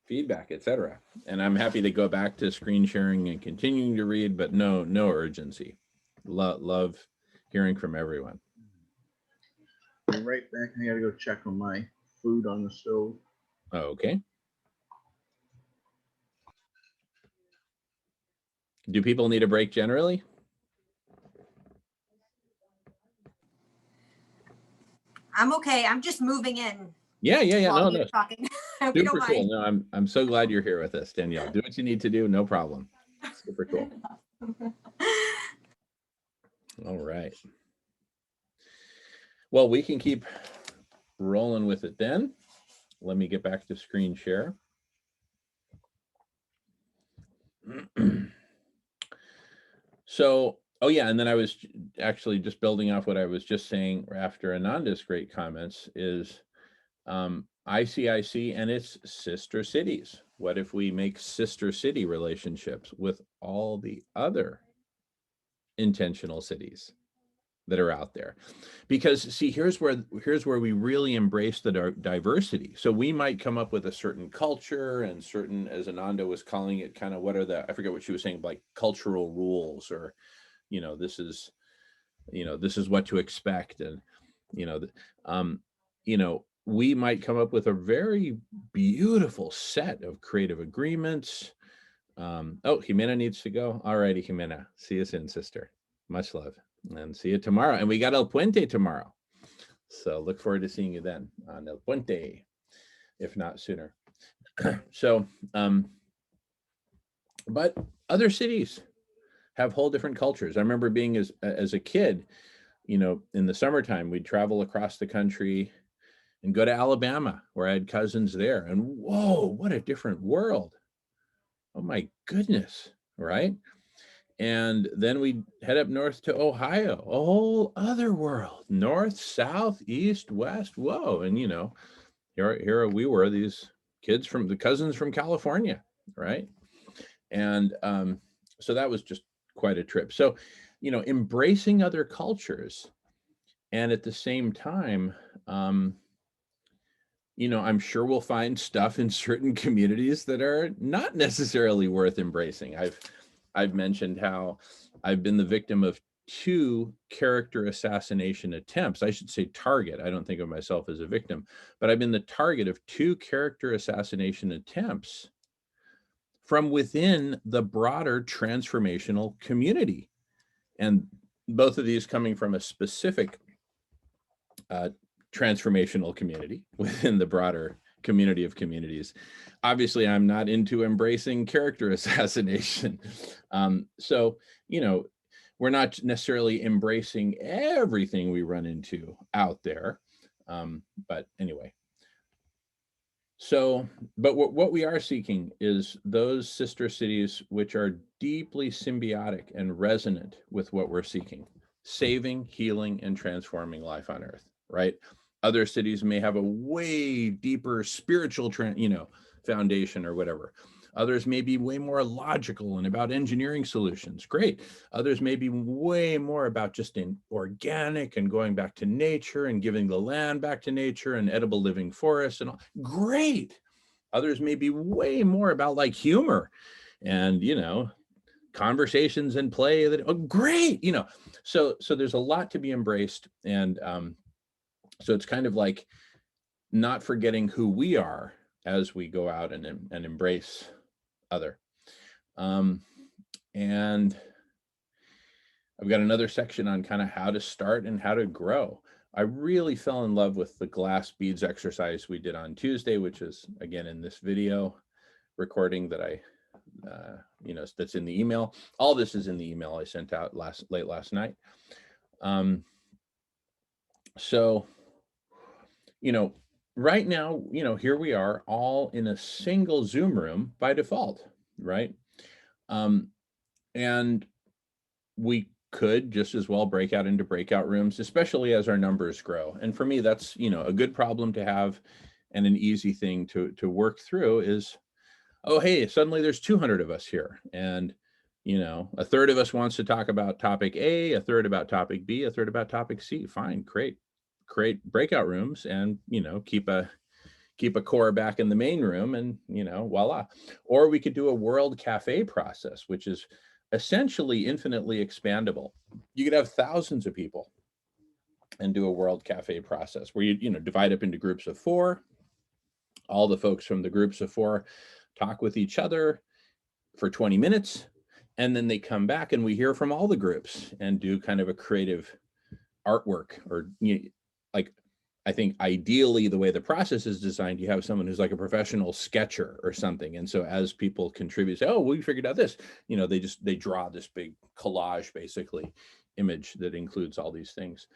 feedback, etc. And I'm happy to go back to screen sharing and continuing to read, but no urgency. Love hearing from everyone. Be right back. I gotta go check on my food on the stove. Okay. Do people need a break generally? I'm okay. I'm just moving in. Yeah. while No. you're talking. I hope you Super don't cool. mind. No, I'm so glad you're here with us, Danielle. Do what you need to do. No problem. Super cool. All right. Well, we can keep rolling with it then. Let me get back to screen share. So, oh yeah, and then I was actually just building off what I was just saying after Ananda's great comments is ICIC and its sister cities. What if we make sister city relationships with all the other intentional cities that are out there? Because see, here's where we really embrace the diversity. So we might come up with a certain culture and certain, as Ananda was calling it, kind of what are the, I forget what she was saying, like cultural rules, or this is what to expect, and we might come up with a very beautiful set of creative agreements. Oh, Jimena needs to go. All righty, Jimena. See you soon, sister. Much love. And see you tomorrow. And we got El Puente tomorrow. So look forward to seeing you then on El Puente, if not sooner. So, but other cities have whole different cultures. I remember being as a kid, in the summertime, we'd travel across the country and go to Alabama, where I had cousins there. And whoa, what a different world. Oh my goodness, right? And then we head up north to Ohio, a whole other world, north, south, east, west. Whoa. And, here we were, these kids from the cousins from California, right? And so that was just quite a trip. So, embracing other cultures, and at the same time, I'm sure we'll find stuff in certain communities that are not necessarily worth embracing. I've mentioned how I've been the victim of 2 character assassination attempts. I should say target. I don't think of myself as a victim, but I've been the target of 2 character assassination attempts from within the broader transformational community. And both of these coming from a specific transformational community within the broader community of communities. Obviously, I'm not into embracing character assassination. So, we're not necessarily embracing everything we run into out there. But anyway. So, but what we are seeking is those sister cities which are deeply symbiotic and resonant with what we're seeking: saving, healing, and transforming life on earth, right? Other cities may have a way deeper spiritual, foundation or whatever. Others may be way more logical and about engineering solutions. Great. Others may be way more about just in organic and going back to nature and giving the land back to nature and edible living forests and all. Great. Others may be way more about like humor and, you know, conversations and play that, oh, great. You know, so there's a lot to be embraced. And so it's kind of like not forgetting who we are as we go out and embrace other. And I've got another section on kind of how to start and how to grow. I really fell in love with the glass beads exercise we did on Tuesday, which is again in this video recording that I, you know, that's in the email. All this is in the email I sent out late last night. So, you know, right now, you know, here we are all in a single Zoom room by default, right? And we could just as well break out into breakout rooms, especially as our numbers grow. And for me, that's, you know, a good problem to have and an easy thing to work through is, oh, hey, suddenly there's 200 of us here. And, you know, a third of us wants to talk about topic A, a third about topic B, a third about topic C. Fine, great. Create breakout rooms and, you know, keep a core back in the main room and, you know, voila. Or we could do a world cafe process, which is essentially infinitely expandable. You could have thousands of people and do a world cafe process where you know, divide up into groups of 4. All the folks from the groups of 4 talk with each other for 20 minutes. And then they come back and we hear from all the groups and do kind of a creative artwork or, you know, like, I think ideally the way the process is designed, you have someone who's like a professional sketcher or something. And so as people contribute, say, oh, we figured out this, you know, they draw this big collage, basically image that includes all these things.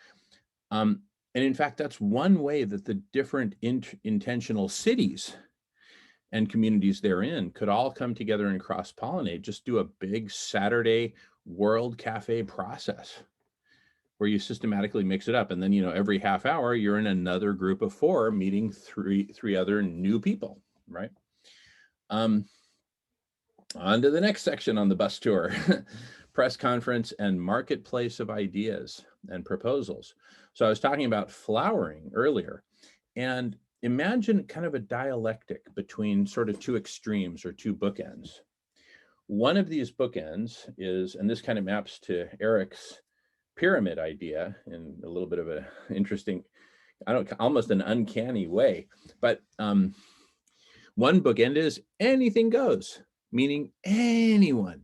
And in fact, that's one way that the different intentional cities and communities therein could all come together and cross-pollinate, just do a big Saturday World Cafe process where you systematically mix it up. And then, you know, every half hour, you're in another group of 4 meeting three other new people, right? On to the next section on the bus tour, press conference and marketplace of ideas and proposals. So I was talking about flowering earlier, and imagine kind of a dialectic between sort of 2 extremes or 2 bookends. One of these bookends is, and this kind of maps to Eric's pyramid idea in a little bit of an interesting, almost an uncanny way. But one bookend is anything goes, meaning anyone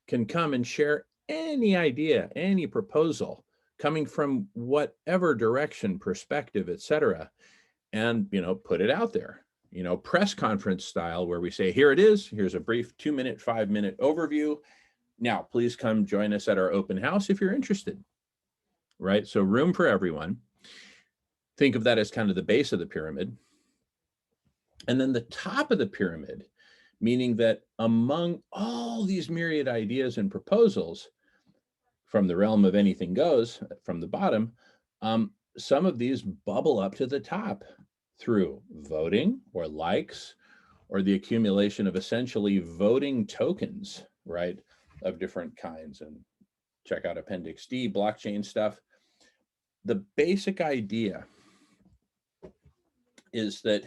can come and share any idea, any proposal coming from whatever direction, perspective, etc., and, you know, put it out there, you know, press conference style, where we say, here it is, here's a brief 2-minute, 5-minute overview. Now, please come join us at our open house if you're interested, right? So room for everyone. Think of that as kind of the base of the pyramid. And then the top of the pyramid, meaning that among all these myriad ideas and proposals from the realm of anything goes from the bottom, some of these bubble up to the top through voting or likes or the accumulation of essentially voting tokens, right, of different kinds. And check out Appendix D, blockchain stuff. The basic idea is that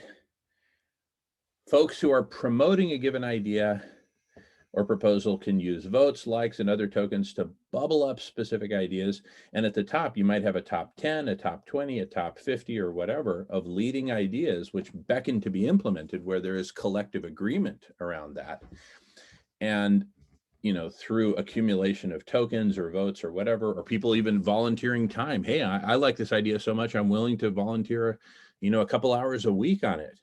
folks who are promoting a given idea or proposal can use votes, likes, and other tokens to bubble up specific ideas. And at the top, you might have a top 10, a top 20, a top 50, or whatever of leading ideas which beckon to be implemented, where there is collective agreement around that. And, you know, through accumulation of tokens or votes or whatever, or people even volunteering time. Hey, I like this idea so much, I'm willing to volunteer, you know, a couple hours a week on it.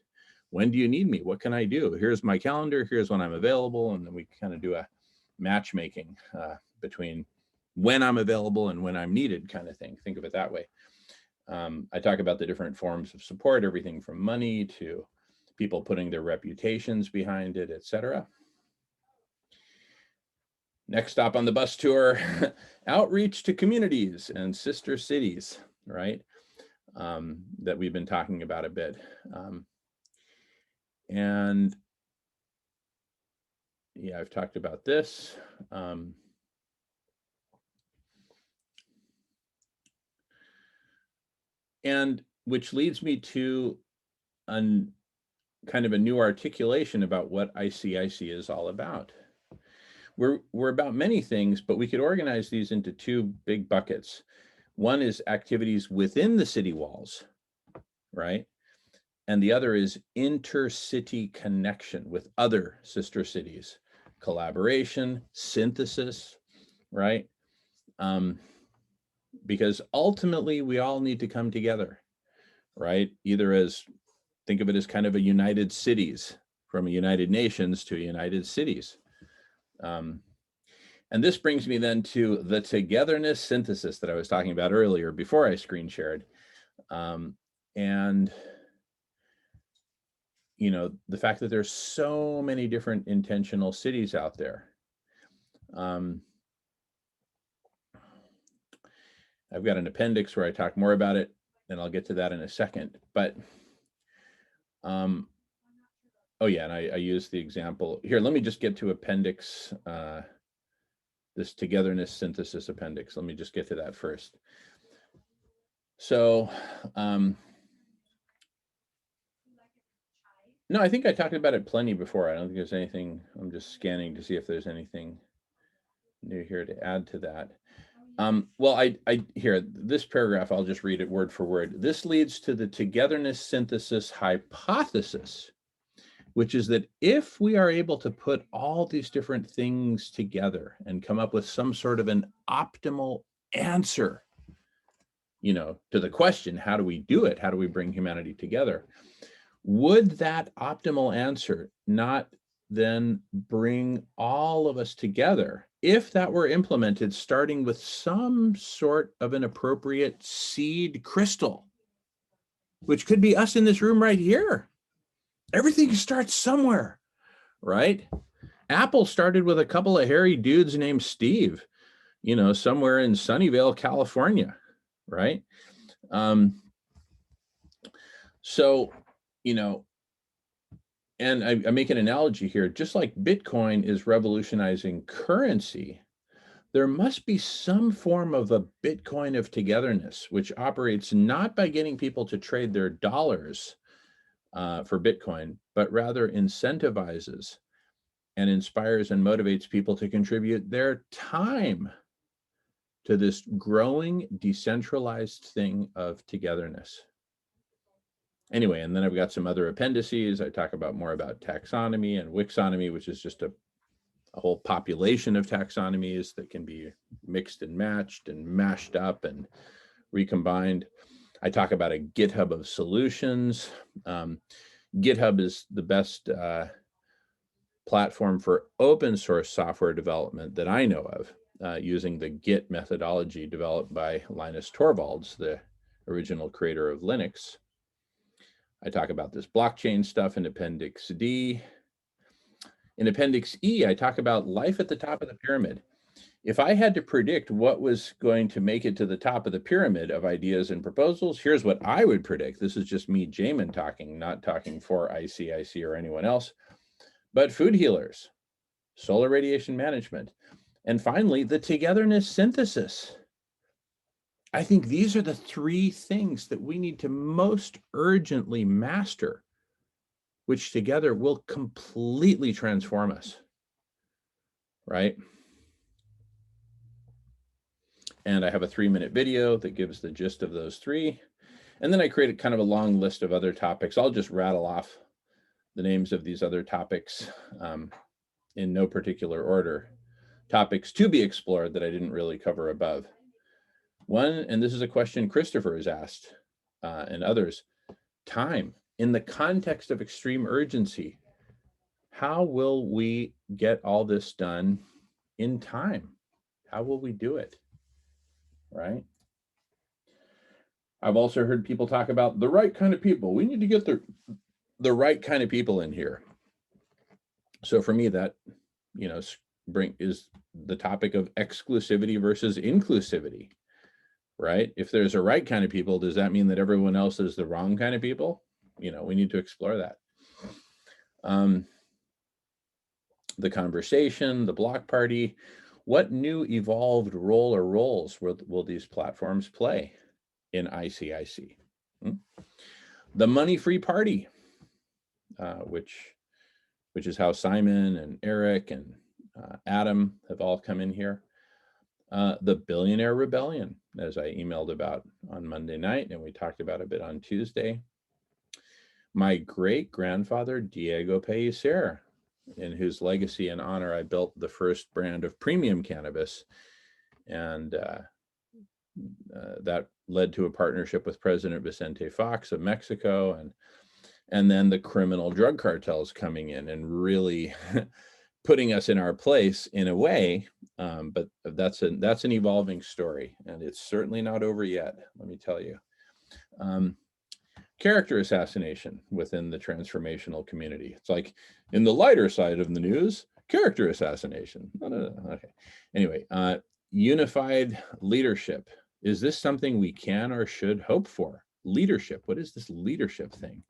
When do you need me? What can I do? Here's my calendar. Here's when I'm available. And then we kind of do a matchmaking between when I'm available and when I'm needed kind of thing. Think of it that way. I talk about the different forms of support, everything from money to people putting their reputations behind it, etc. Next stop on the bus tour, outreach to communities and sister cities, right? That we've been talking about a bit. And yeah, I've talked about this. And which leads me to kind of a new articulation about what ICIC is all about. We're about many things, but we could organize these into two big buckets. One is activities within the city walls, right? And the other is intercity connection with other sister cities, collaboration, synthesis, right? Because ultimately we all need to come together, right? Either as, think of it as kind of a United Cities, from a United Nations to a United Cities. And this brings me then to the togetherness synthesis that I was talking about earlier before I screen shared. And, you know, the fact that there's so many different intentional cities out there. I've got an appendix where I talk more about it, and I'll get to that in a second. But, oh yeah, and I use the example here. Let me just get to appendix, this togetherness synthesis appendix. Let me just get to that first. So, no, I think I talked about it plenty before. I don't think there's anything. I'm just scanning to see if there's anything new here to add to that. Well, I here, this paragraph, I'll just read it word for word. This leads to the togetherness synthesis hypothesis, which is that if we are able to put all these different things together and come up with some sort of an optimal answer, you know, to the question, how do we do it? How do we bring humanity together? Would that optimal answer not then bring all of us together if that were implemented, starting with some sort of an appropriate seed crystal, which could be us in this room right here? Everything starts somewhere, right? Apple started with a couple of hairy dudes named Steve, you know, somewhere in Sunnyvale, California, right? So, you know, and I make an analogy here, just like Bitcoin is revolutionizing currency, there must be some form of a Bitcoin of togetherness, which operates not by getting people to trade their dollars for Bitcoin, but rather incentivizes and inspires and motivates people to contribute their time to this growing decentralized thing of togetherness. Anyway, and then I've got some other appendices. I talk about more about taxonomy and Wixonomy, which is just a whole population of taxonomies that can be mixed and matched and mashed up and recombined. I talk about a GitHub of solutions. GitHub is the best platform for open source software development that I know of, using the Git methodology developed by Linus Torvalds, the original creator of Linux. I talk about this blockchain stuff in Appendix D. In Appendix E, I talk about life at the top of the pyramid. If I had to predict what was going to make it to the top of the pyramid of ideas and proposals, here's what I would predict. This is just me, Jamin, talking, not talking for ICIC or anyone else, but food healers, solar radiation management, and finally, the togetherness synthesis. I think these are the three things that we need to most urgently master, which together will completely transform us, right? And I have a 3-minute video that gives the gist of those three. And then I created kind of a long list of other topics. I'll just rattle off the names of these other topics in no particular order. Topics to be explored that I didn't really cover above. One, and this is a question Christopher has asked, and others, time. In the context of extreme urgency, how will we get all this done in time? How will we do it, right? I've also heard people talk about the right kind of people. We need to get the right kind of people in here. So for me, that, you know, is the topic of exclusivity versus inclusivity, right? If there's a right kind of people, does that mean that everyone else is the wrong kind of people? You know, we need to explore that. the conversation, the block party. What new evolved role or roles will these platforms play in ICIC? The money-free party, which is how Simon and Eric and Adam have all come in here. The Billionaire Rebellion, as I emailed about on Monday night, and we talked about a bit on Tuesday. My great-grandfather, Diego Pellicer, in whose legacy and honor I built the first brand of premium cannabis. And that led to a partnership with President Vicente Fox of Mexico, and then the criminal drug cartels coming in and really putting us in our place in a way. But that's an evolving story, and it's certainly not over yet, let me tell you. Character assassination within the transformational community. It's like in the lighter side of the news, character assassination. Okay. Anyway, unified leadership. Is this something we can or should hope for? Leadership. What is this leadership thing?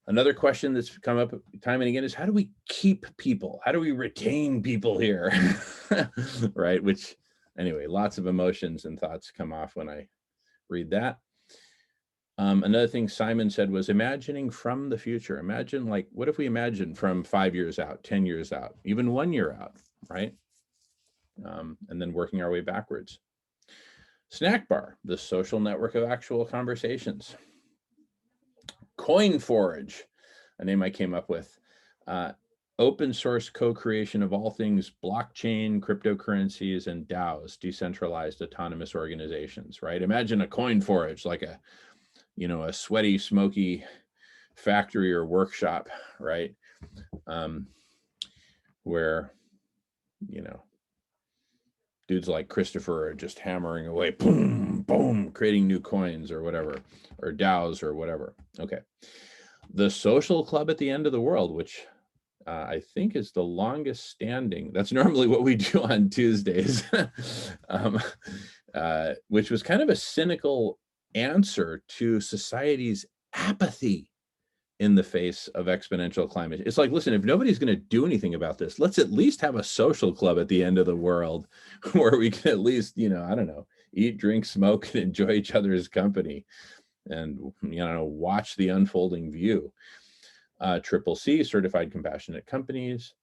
Another question that's come up time and again is, how do we keep people? How do we retain people here? Right? Which, anyway, lots of emotions and thoughts come off when I read that. Another thing Simon said was imagining from the future. Imagine, like, what if we imagine from 5 years out, 10 years out, even 1 year out, right? And then working our way backwards. Snack bar, the social network of actual conversations. Coin Forge, a name I came up with. Open source co-creation of all things blockchain, cryptocurrencies, and DAOs, decentralized autonomous organizations, right? Imagine a Coin Forge, like a sweaty, smoky factory or workshop, right? Where, dudes like Christopher are just hammering away, boom, boom, creating new coins or whatever, or DAOs or whatever. Okay. The social club at the end of the world, which I think is the longest standing. That's normally what we do on Tuesdays, which was kind of a cynical answer to society's apathy in the face of exponential climate. It's like, listen, if nobody's going to do anything about this, let's at least have a social club at the end of the world where we can at least, I don't know, eat, drink, smoke, and enjoy each other's company and, watch the unfolding view. CCC, Certified Compassionate Companies,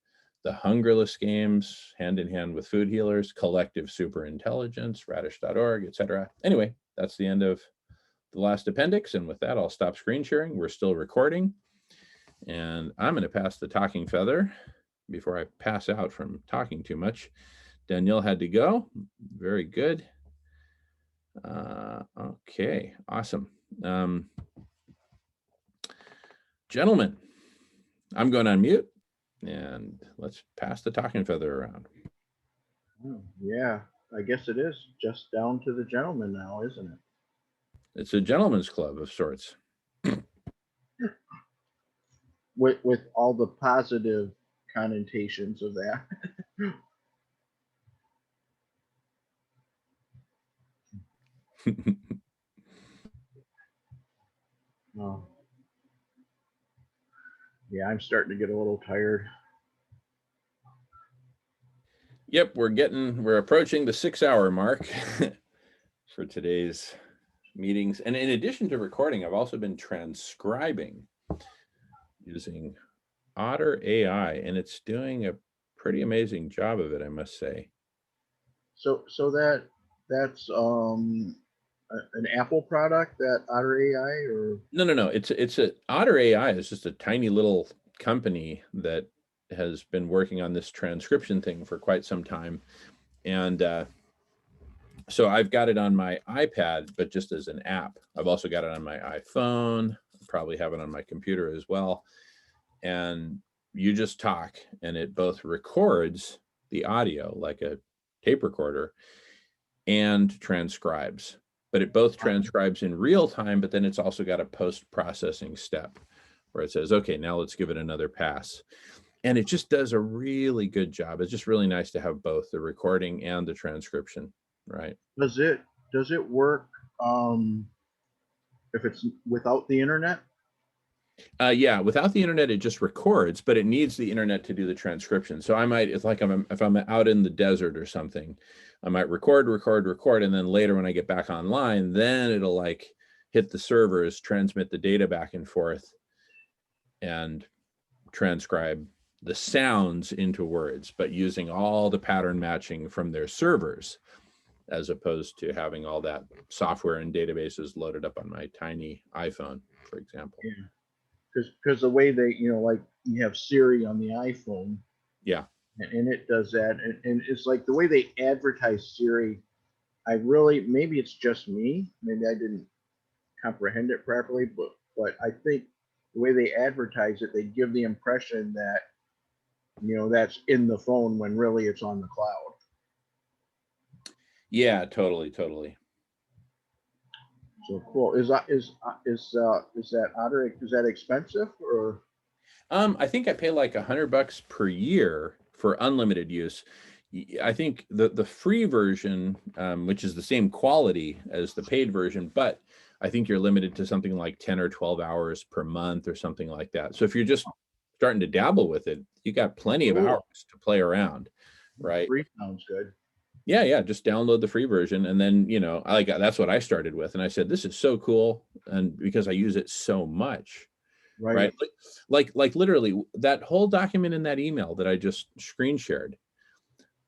the Hungerless Games, hand in hand with food healers, collective superintelligence, radish.org, etc. Anyway, that's the end of the last appendix. And with that, I'll stop screen sharing. We're still recording. And I'm going to pass the talking feather before I pass out from talking too much. Danielle had to go. Very good. Okay, awesome. Gentlemen, I'm going on mute, and let's pass the talking feather around. Yeah, I guess it is just down to the gentleman now, isn't it? It's a gentleman's club of sorts. With all the positive connotations of that. Oh. Yeah, I'm starting to get a little tired. Yep, we're approaching the 6-hour mark for today's meetings. And in addition to recording, I've also been transcribing using Otter AI, and it's doing a pretty amazing job of it, I must say. So that's an Apple product, that Otter AI, or No. It's a Otter AI is just a tiny little company that has been working on this transcription thing for quite some time. And so I've got it on my iPad, but just as an app. I've also got it on my iPhone, probably have it on my computer as well. And you just talk, and it both records the audio like a tape recorder and transcribes. But it both transcribes in real time, but then it's also got a post-processing step where it says, okay, now let's give it another pass. And it just does a really good job. It's just really nice to have both the recording and the transcription, right? does it work if it's without the internet? Yeah, without the internet, it just records, but it needs the internet to do the transcription. So I might, it's like if I'm out in the desert or something, I might record, and then later when I get back online, then it'll like hit the servers, transmit the data back and forth, and transcribe the sounds into words, but using all the pattern matching from their servers, as opposed to having all that software and databases loaded up on my tiny iPhone, for example. Yeah. Because the way they, like you have Siri on the iPhone, Yeah. and it does that, and it's like the way they advertise Siri. Maybe it's just me, maybe I didn't comprehend it properly, but I think the way they advertise it, they give the impression that that's in the phone when really it's on the cloud. Yeah, totally. So cool. Is that Otter? Is that expensive or? I think I pay like $100 per year for unlimited use. I think the free version, which is the same quality as the paid version, but I think you're limited to something like 10 or 12 hours per month or something like that. So if you're just starting to dabble with it, you got plenty of Cool. hours to play around, right? Free sounds good. Yeah, just download the free version, and then that's what I started with, and I said this is so cool, and because I use it so much. Right. Like literally that whole document in that email that I just screen shared,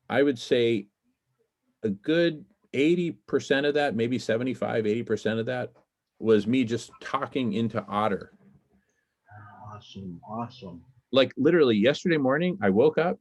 I would say a good 80% of that, maybe 75, 80% of that was me just talking into Otter. Awesome. Like literally yesterday morning, I woke up,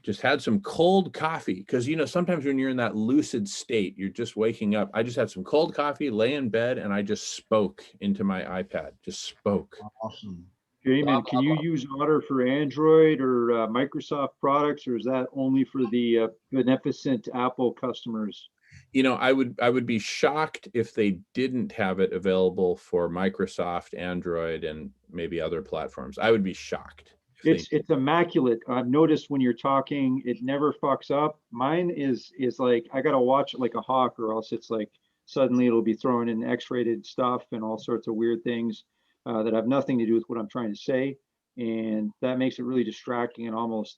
just had some cold coffee. Because, sometimes when you're in that lucid state, you're just waking up. I just had some cold coffee, lay in bed, and I just spoke into my iPad, just spoke. Awesome. Jamin, can you use Otter for Android or Microsoft products, or is that only for the beneficent Apple customers? I would be shocked if they didn't have it available for Microsoft, Android, and maybe other platforms. I would be shocked. It's immaculate. I've noticed when you're talking, it never fucks up. Mine is like I gotta watch it like a hawk, or else it's like suddenly it'll be throwing in X-rated stuff and all sorts of weird things that have nothing to do with what I'm trying to say, and that makes it really distracting and almost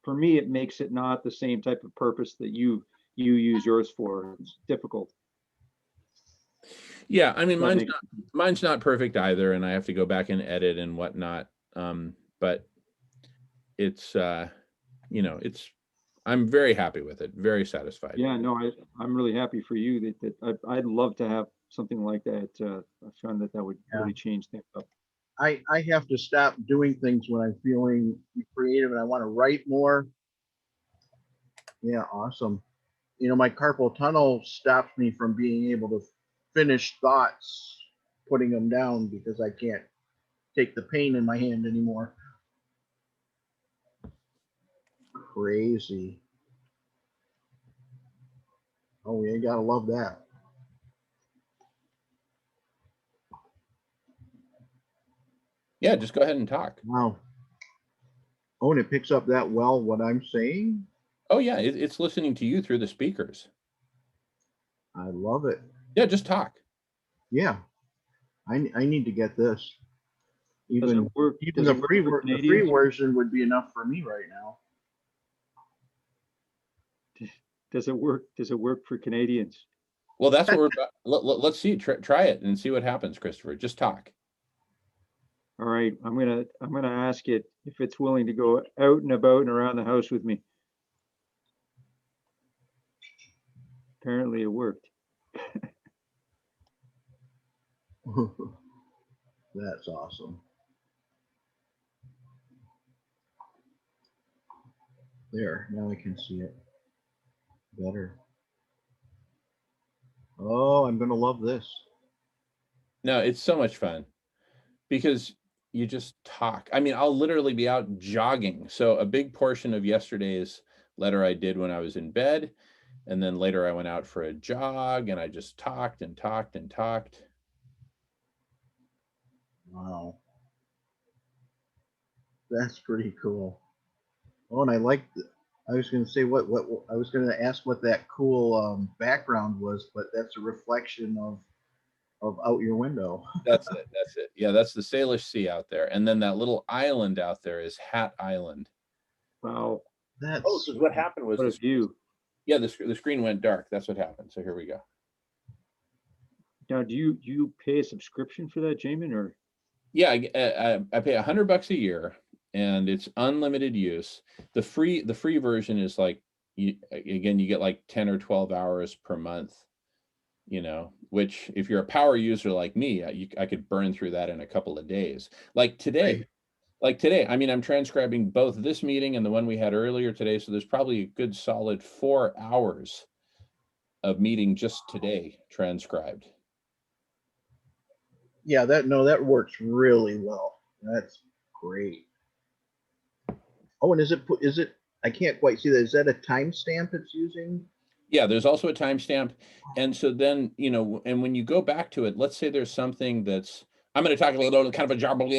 for me it makes it not the same type of purpose that you use yours for. It's difficult. Yeah, I mean, mine's not perfect either, and I have to go back and edit and whatnot. But it's I'm very happy with it, very satisfied. Yeah, no, I'm really happy for you that I'd love to have something like that. I found that would really change things up. I have to stop doing things when I'm feeling creative and I want to write more. Yeah, awesome. My carpal tunnel stops me from being able to finish thoughts, putting them down because I can't take the pain in my hand anymore. Crazy. Oh, yeah, you gotta love that. Yeah, just go ahead and talk. Wow. Oh, and it picks up that well what I'm saying? Oh yeah, it's listening to you through the speakers. I love it. Yeah, just talk. Yeah. I need to get this. Even the free version would be enough for me right now. Does it work? Does it work for Canadians? Well, that's what we're about. Let's see. Try it and see what happens, Christopher. Just talk. All right, I'm gonna ask it if it's willing to go out and about and around the house with me. Apparently, it worked. That's awesome. There, now I can see it better. Oh, I'm gonna love this. No, it's so much fun because you just talk. I mean, I'll literally be out jogging. So a big portion of yesterday's letter I did when I was in bed, and then later I went out for a jog and I just talked and talked and talked. Wow. That's pretty cool. Oh, and I like I was going to say what I was going to ask what that cool background was, but that's a reflection of of out your window. That's it. That's it. Yeah, that's the Salish Sea out there. And then that little island out there is Hat Island. Wow, That's Oh, so what happened was what a this, view. yeah, the screen went dark. That's what happened. So here we go. Now, do you pay a subscription for that, Jamin, or? Yeah, I pay $100 a year, and it's unlimited use. The free version is like, you get like 10 or 12 hours per month, which if you're a power user like me, I could burn through that in a couple of days. Like today, I mean, I'm transcribing both this meeting and the one we had earlier today. So there's probably a good solid 4 hours of meeting just today transcribed. Yeah, that works really well. That's great. Oh, and is it, I can't quite see that. Is that a timestamp it's using? Yeah, there's also a timestamp. And so then, and when you go back to it, let's say there's something that's, I'm going to talk a little kind of a jarble, and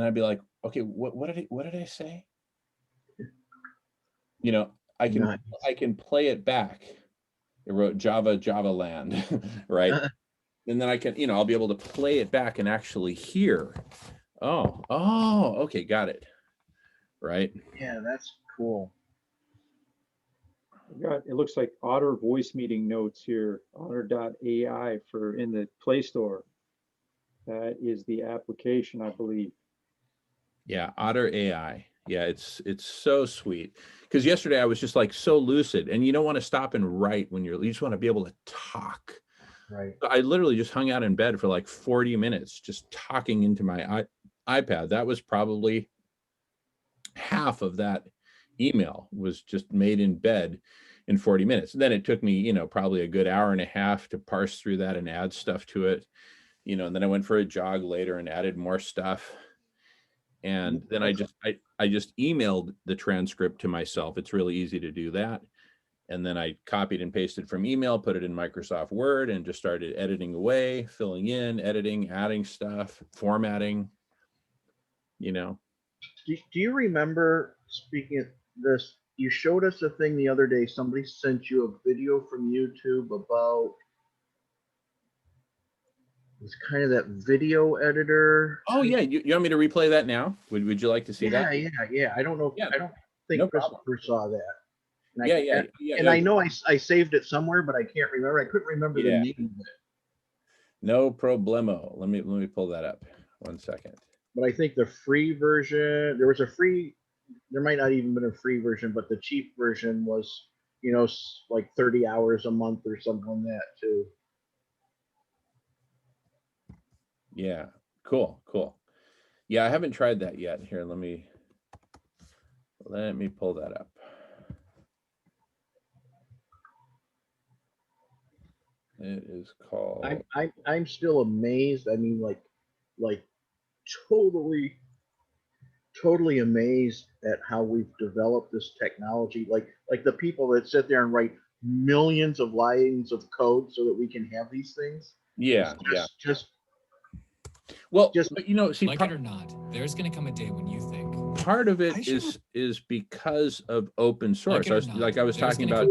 I'd be like, okay, what did I say? I can play it back. It wrote Java land, right? And then I can, I'll be able to play it back and actually hear. Oh, okay, got it. Right? Yeah, that's cool. It looks like Otter voice meeting notes here, otter.ai for in the Play Store. That is the application, I believe. Yeah, Otter AI. Yeah, it's so sweet. Because yesterday I was just like so lucid, and you don't want to stop and write when you just want to be able to talk. Right. So I literally just hung out in bed for like 40 minutes, just talking into my iPad. That was probably half of that email was just made in bed in 40 minutes. Then it took me, probably a good hour and a half to parse through that and add stuff to it, and then I went for a jog later and added more stuff. And then I just emailed the transcript to myself. It's really easy to do that. And then I copied and pasted from email, put it in Microsoft Word, and just started editing away, filling in, editing, adding stuff, formatting, Do you remember, speaking of this, you showed us a thing the other day, somebody sent you a video from YouTube about, it's kind of that video editor. Oh yeah, you want me to replay that now? Would you like to see that? Yeah. I don't know. Yeah, I don't think no problem. Christopher saw that. And Yeah. And I know I saved it somewhere, but I can't remember. I couldn't remember the name of it. No problemo. Let me pull that up. 1 second. But I think the free version, there might not even been a free version, but the cheap version was, like 30 hours a month or something like that too. Yeah, cool. Yeah, I haven't tried that yet. Here, let me pull that up. It is called. I'm still amazed. I mean, like totally amazed at how we've developed this technology. Like the people that sit there and write millions of lines of code so that we can have these things. Yeah. See, like it or not, there's going to come a day when you think part of it is because of open source. I was talking about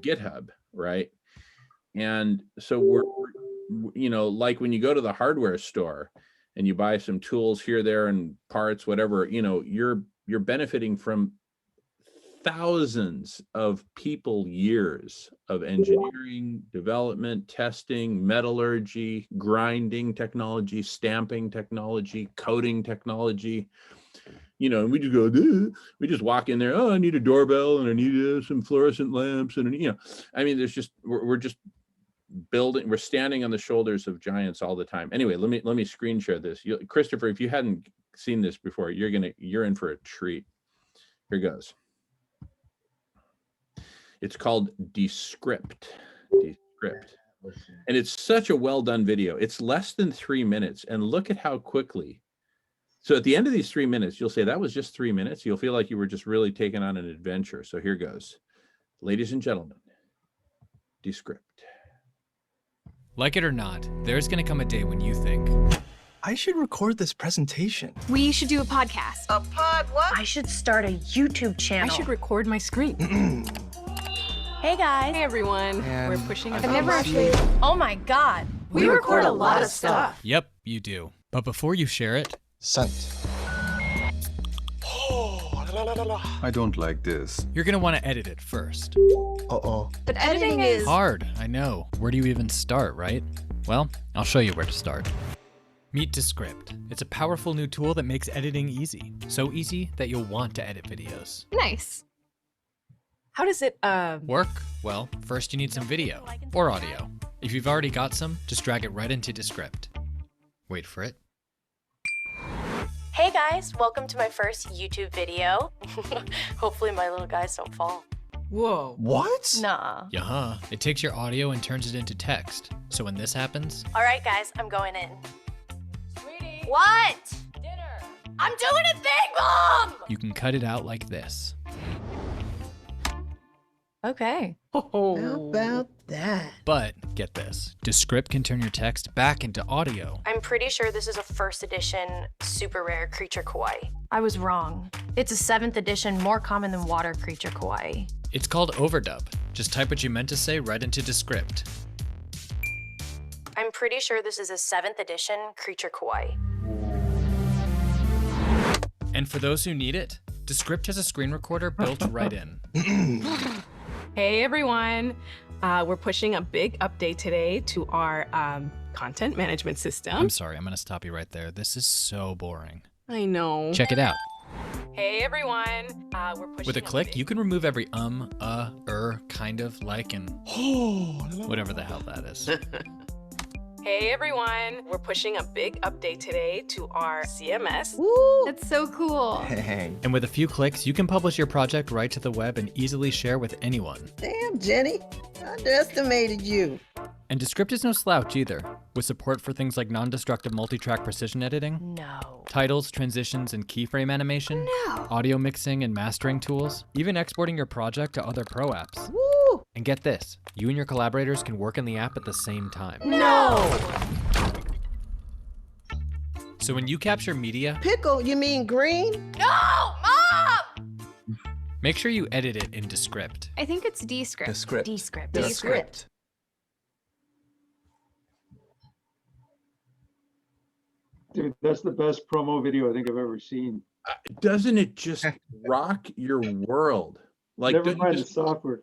GitHub, right? And so we're like when you go to the hardware store and you buy some tools here, there, and parts, whatever, you're benefiting from thousands of people years of engineering, development, testing, metallurgy, grinding technology, stamping technology, coding technology, and we just go, we just walk in there. Oh, I need a doorbell and I need some fluorescent lamps. And, I mean, there's just, we're just building, we're standing on the shoulders of giants all the time. Anyway, let me screen share this. Christopher, if you hadn't seen this before, you're in for a treat. Here goes. It's called Descript. And it's such a well done video. It's less than 3 minutes. And look at how quickly. So at the end of these 3 minutes, you'll say that was just 3 minutes. You'll feel like you were just really taking on an adventure. So here goes. Ladies and gentlemen, Descript. like it or not, there's going to come a day when you think I should record this presentation. We should do a podcast. A pod what? I should start a YouTube channel. I should record my screen. Hey guys. Hey everyone. And We're pushing. I've I've never never actually. Oh my god. We record a lot of stuff. Yep, you do. But before you share it, Sent. I don't like this. you're gonna want to edit it first. Uh-oh. But editing is. Hard, I know. Where do you even start, right? Well, I'll show you where to start. Meet Descript. It's a powerful new tool that makes editing easy. So easy that you'll want to edit videos. Nice. How does it Work? Well, first you need some video or audio. If you've already got some, just drag it right into Descript. Wait for it. Hey guys, welcome to my first YouTube video. Hopefully my little guys don't fall. Whoa. What? Nah. Yeah, it takes your audio and turns it into text. So when this happens, All right, guys, I'm going in. Sweetie. What? Dinner. I'm doing a thing, Mom! you can cut it out like this. Okay. Oh. How about that? But get this, Descript can turn your text back into audio. I'm pretty sure this is a first edition super rare creature kawaii. I was wrong. It's a 7th edition, more common than water creature kawaii. It's called overdub. Just type what you meant to say right into Descript. I'm pretty sure this is a 7th edition creature kawaii. And for those who need it, Descript has a screen recorder built right in. Hey everyone. We're pushing a big update today to our content management system. I'm sorry, I'm gonna stop you right there. This is so boring. I know. Check it out. Hey everyone. We're pushing With a click, you can remove every kind of, like, and whatever the hell that is. Hey everyone. We're pushing a big update today to our CMS. Woo! That's so cool. Hey. And with a few clicks, you can publish your project right to the web and easily share with anyone. Damn, Jenny. I underestimated you. And Descript is no slouch either, with support for things like non-destructive multi-track precision editing, No. titles, transitions, and keyframe animation, No. audio mixing and mastering tools, even exporting your project to other pro apps. Woo! And get this, you and your collaborators can work in the app at the same time. No. So when you capture media, Pickle, you mean green? No, Mom! make sure you edit it in Descript. I think it's Descript. Descript. Descript. Descript. Dude, that's the best promo video I think I've ever seen. Doesn't it just rock your world? Like, Never don't you mind the just- software.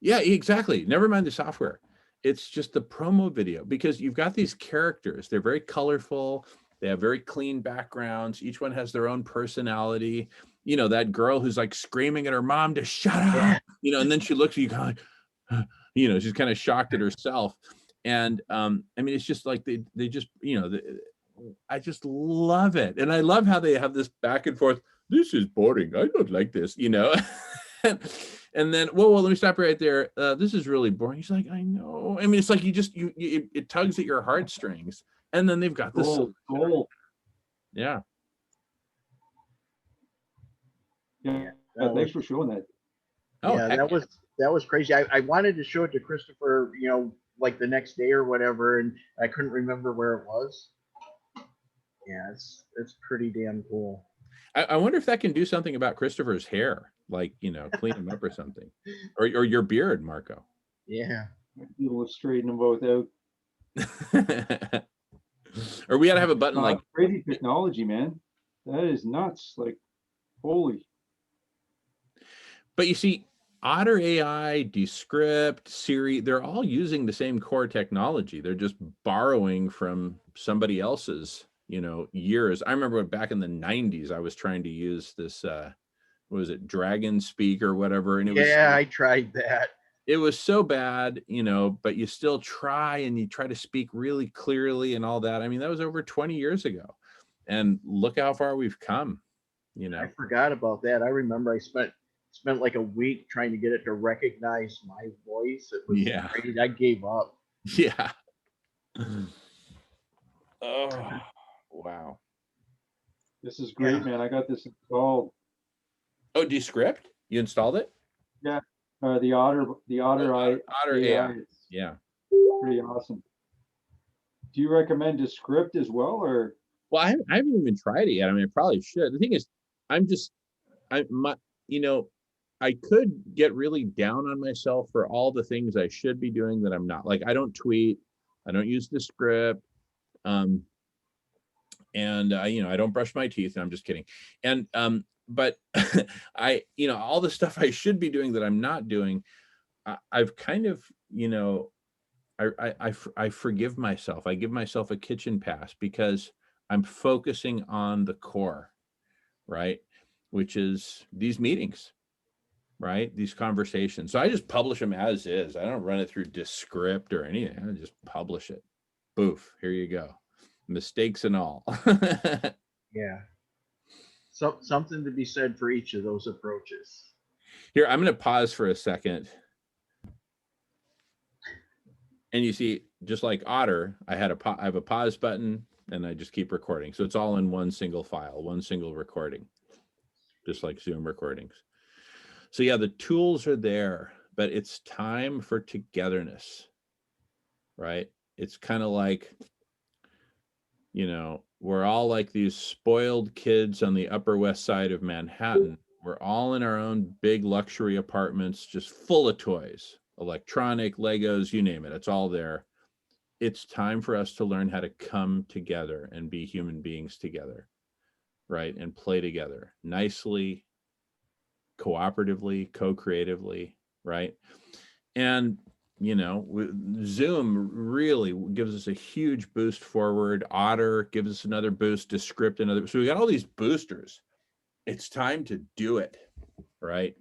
Yeah, exactly. Never mind the software. It's just the promo video because you've got these characters. They're very colorful. They have very clean backgrounds. Each one has their own personality. You know, that girl who's like screaming at her mom to shut up, you know, and then she looks at you kind of like, you know, she's kind of shocked at herself. And I mean, it's just like they just, you know, I just love it. And I love how they have this back and forth. This is boring. I don't like this, you know. And then, well, let me stop you right there. This is really boring. He's like, I know. I mean, it's like it tugs at your heartstrings. And then they've got this. Gold. Yeah. Yeah, That thanks for showing that. Oh, yeah, heck that was crazy. I wanted to show it to Christopher, you know, like the next day or whatever, and I couldn't remember where it was. Yeah, it's pretty damn cool. I wonder if that can do something about Christopher's hair, like, you know, clean him up or something, or your beard, Marco. Yeah. Be able to straighten them both out. Or we got to have a button like crazy technology, man. That is nuts. Like, holy. But you see, Otter AI, Descript, Siri, they're all using the same core technology. They're just borrowing from somebody else's, you know, years. I remember back in the 90s, I was trying to use this, what was it, Dragon Speak or whatever. And it was, I tried that. It was so bad, you know, but you still try and you try to speak really clearly and all that. I mean, that was over 20 years ago. And look how far we've come, you know. I forgot about that. I remember I spent like a week trying to get it to recognize my voice. It was crazy. I gave up. Yeah. Oh, wow. This is great, man. I got this installed. Oh, Descript? You installed it? Yeah. The Otter AI. Yeah. Pretty awesome. Do you recommend Descript as well, or? Well, I haven't even tried it yet. I mean, I probably should. The thing is, you know, I could get really down on myself for all the things I should be doing that I'm not. Like, I don't tweet, I don't use the script, and I don't brush my teeth. I'm just kidding. And but all the stuff I should be doing that I'm not doing, I've kind of, I forgive myself. I give myself a kitchen pass because I'm focusing on the core, right? Which is these meetings, right? These conversations. So I just publish them as is. I don't run it through Descript or anything. I just publish it. Boof, here you go. Mistakes and all. Yeah. So something to be said for each of those approaches. Here, I'm going to pause for a second. And you see, just like Otter, I have a pause button, and I just keep recording. So it's all in one single file, one single recording, just like Zoom recordings. So yeah, the tools are there, but it's time for togetherness, right? It's kind of like, we're all like these spoiled kids on the Upper West Side of Manhattan. We're all in our own big luxury apartments, just full of toys, electronic, Legos, you name it. It's all there. It's time for us to learn how to come together and be human beings together, right? And play together nicely, cooperatively, co-creatively, right? And Zoom really gives us a huge boost forward. Otter gives us another boost. Descript another. So we got all these boosters. It's time to do it, right?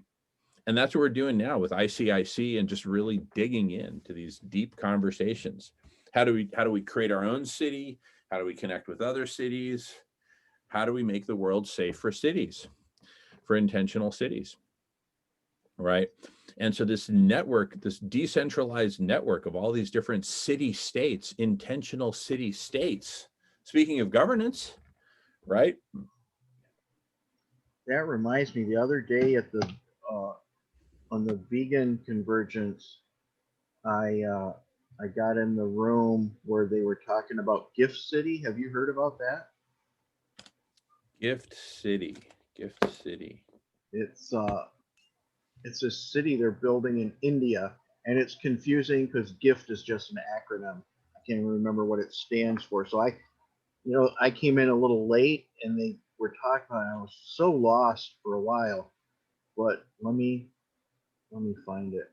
And that's what we're doing now with ICIC and just really digging into these deep conversations. How do we create our own city? How do we connect with other cities? How do we make the world safe for cities, for intentional cities, right? And so this network, this decentralized network of all these different city states, intentional city states. Speaking of governance, right? That reminds me, the other day at the on the vegan convergence, I got in the room where they were talking about Gift City. Have you heard about that? Gift City. It's a city they're building in India, and it's confusing because GIFT is just an acronym. I can't even remember what it stands for. So I came in a little late, and they were talking about it. I was so lost for a while, but let me find it.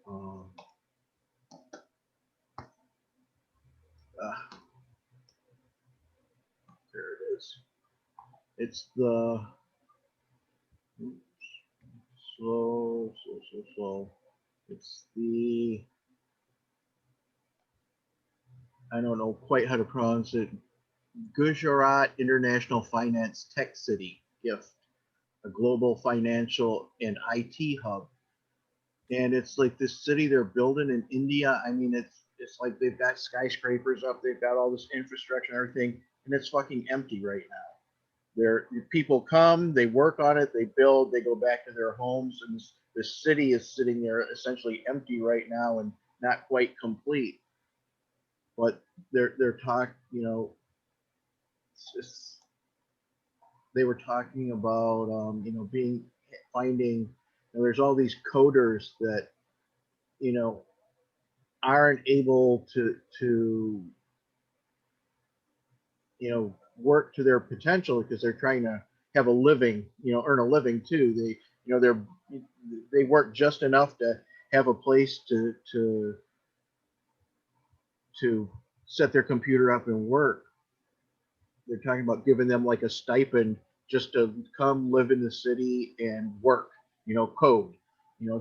There it is. It's the slow. It's the, I don't know quite how to pronounce it. Gujarat International Finance Tech City, GIFT, a global financial and IT hub. And it's like this city they're building in India. I mean, it's like they've got skyscrapers up, they've got all this infrastructure and everything, and it's fucking empty right now. People come, they work on it, they build, they go back to their homes, and this city is sitting there essentially empty right now and not quite complete. But they're talking, they were talking about finding, there's all these coders that aren't able to work to their potential because they're trying to have a living, earn a living too. They work just enough to have a place to set their computer up and work. They're talking about giving them like a stipend just to come live in the city and work, code,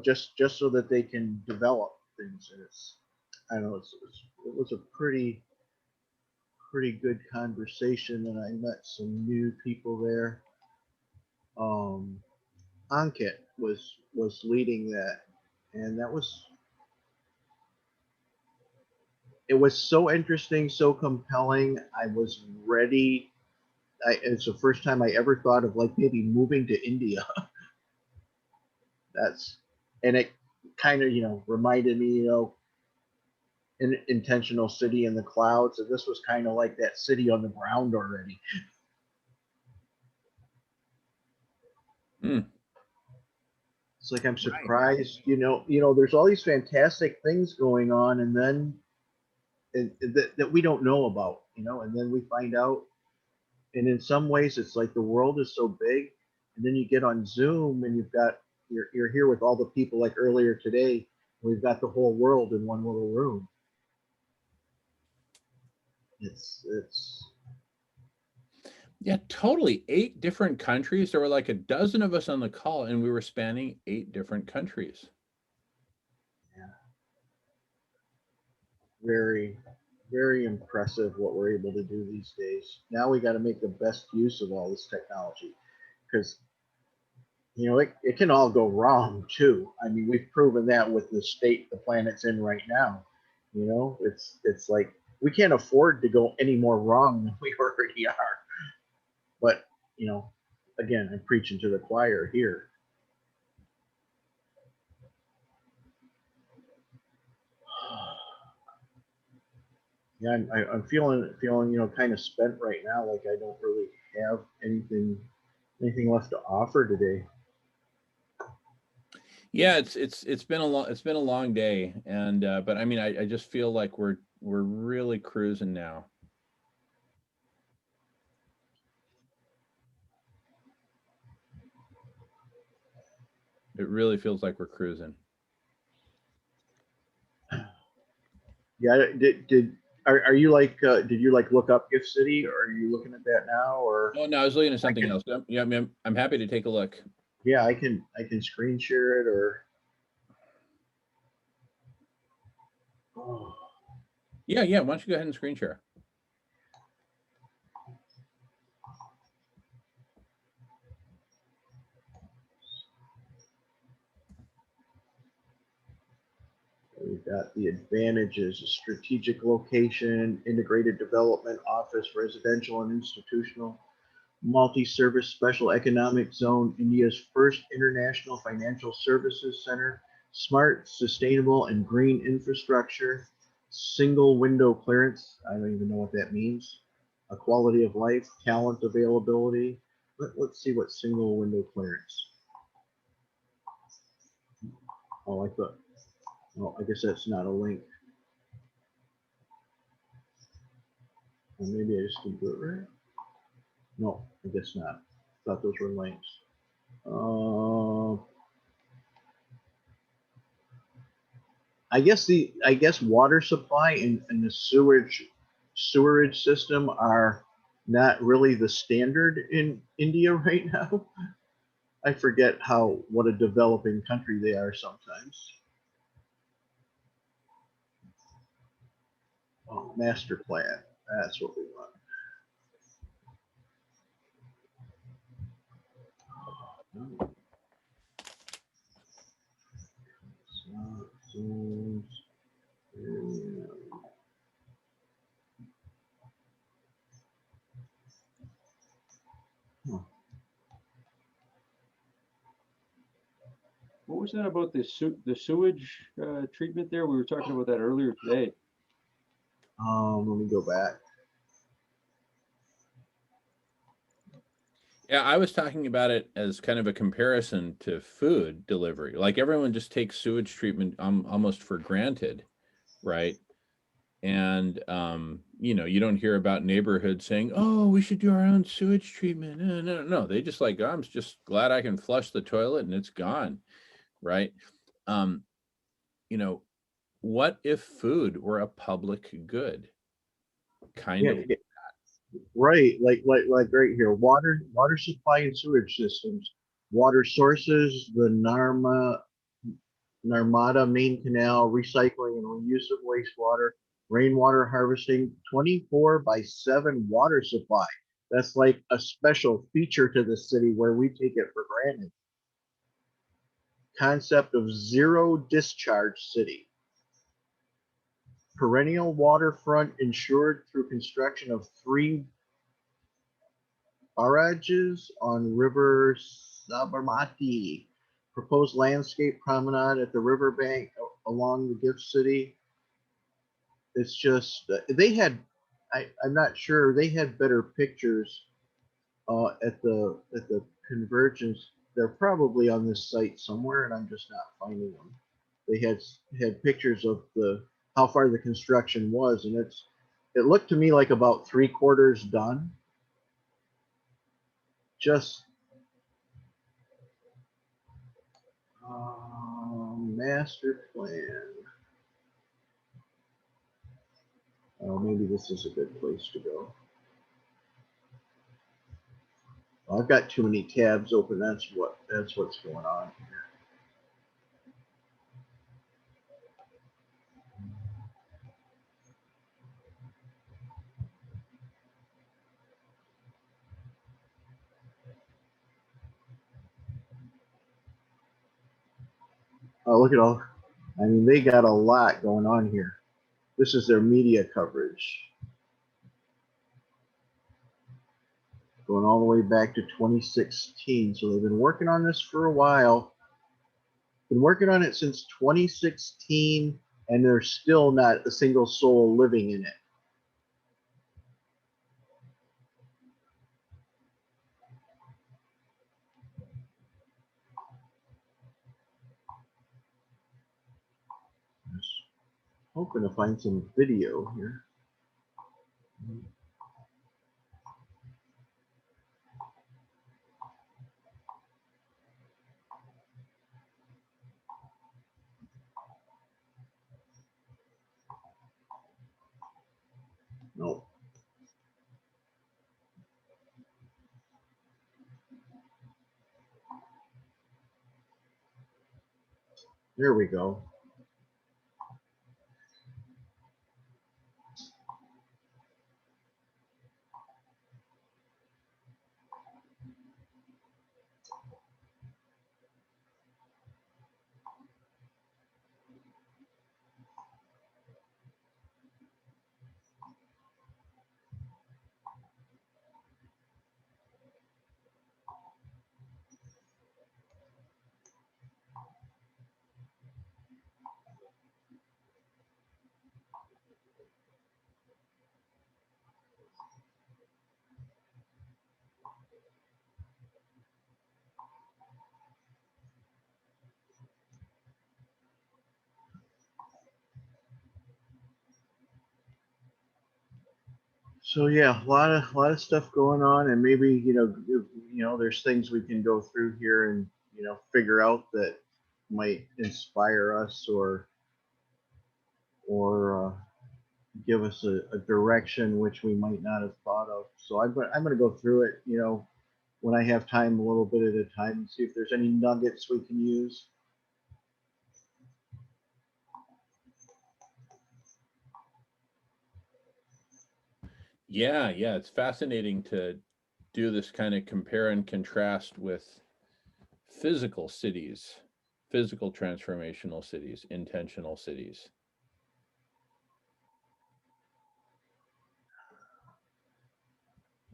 just so that they can develop things. And I don't know, it was a pretty good conversation, and I met some new people there. Ankit was leading that, and it was so interesting, so compelling. I was ready. It's the first time I ever thought of like maybe moving to India. And it kind of, reminded me, an intentional city in the clouds. And this was kind of like that city on the ground already. It's like I'm surprised, there's all these fantastic things going on, and then that we don't know about, and then we find out. And in some ways, it's like the world is so big, and then you get on Zoom, and you're here with all the people. Like earlier today, we've got the whole world in one little room. It's Yeah, totally. 8 different countries. There were like a dozen of us on the call, and we were spanning 8 different countries. very, very impressive what we're able to do these days. Now we got to make the best use of all this technology, because it can all go wrong too. I mean, we've proven that with the state the planet's in right now. It's like we can't afford to go any more wrong than we already are. But again, I'm preaching to the choir here. Yeah, I'm feeling kind of spent right now. Like I don't really have anything left to offer today. Yeah, it's been a long day, and but I mean, I just feel like we're really cruising now. It really feels like we're cruising. Yeah, are you like did you like look up Gift City, or are you looking at that now, or? Oh no, I was looking at something else. Yeah, I'm happy to take a look. Yeah, I can screen share it, or. Oh. Yeah. Why don't you go ahead and screen share? We've got the advantages: strategic location, integrated development, office, residential, and institutional, multi-service special economic zone, India's first international financial services center, smart, sustainable, and green infrastructure, single window clearance. I don't even know what that means. A quality of life, talent availability. Let's see what single window clearance. Oh, I guess that's not a link. Or maybe I just didn't do it right. No, I guess not. Thought those were links. I guess water supply and the sewerage system are not really the standard in India right now. I forget what a developing country they are sometimes. Oh, master plan. That's what we want. What was that about the sewage treatment there? We were talking about that earlier today. Let me go back. Yeah, I was talking about it as kind of a comparison to food delivery. Like everyone just takes sewage treatment almost for granted, right? And you don't hear about neighborhoods saying, "Oh, we should do our own sewage treatment." No. They just like, I'm just glad I can flush the toilet and it's gone, right? What if food were a public good? Kind of. Right, like right here, water supply and sewage systems, water sources, the Narmada main canal, recycling and reuse of wastewater, rainwater harvesting, 24/7 water supply. That's like a special feature to the city where we take it for granted. Concept of zero discharge city. Perennial waterfront ensured through construction of 3 barrages on River Sabarmati. Proposed landscape promenade at the riverbank along the Gift City. It's just they had. I'm not sure they had better pictures at the convergence. they're probably on this site somewhere, and I'm just not finding them. They had pictures of how far the construction was, and it looked to me like about 3/4 done. Just master plan. Oh, maybe this is a good place to go. Well, I've got too many tabs open. That's what's going on here. Oh, look at all. I mean, they got a lot going on here. This is their media coverage. Going all the way back to 2016. So they've been working on this for a while. Been working on it since 2016, and there's still not a single soul living in it. Just hoping to find some video here. Nope. There we go. So yeah, a lot of stuff going on, and maybe there's things we can go through here and figure out that might inspire us or give us a direction which we might not have thought of. So I'm going to go through it, when I have time, a little bit at a time, and see if there's any nuggets we can use. Yeah, it's fascinating to do this kind of compare and contrast with physical cities, physical transformational cities, intentional cities.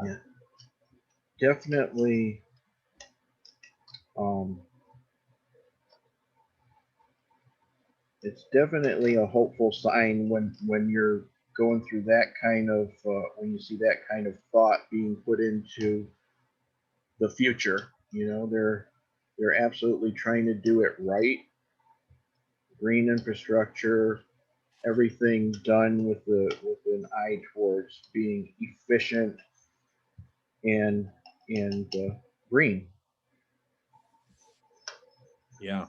Yeah, definitely. It's definitely a hopeful sign when you're going through that kind of when you see that kind of thought being put into the future. They're absolutely trying to do it right. Green infrastructure, everything done with an eye towards being efficient and green. Yeah.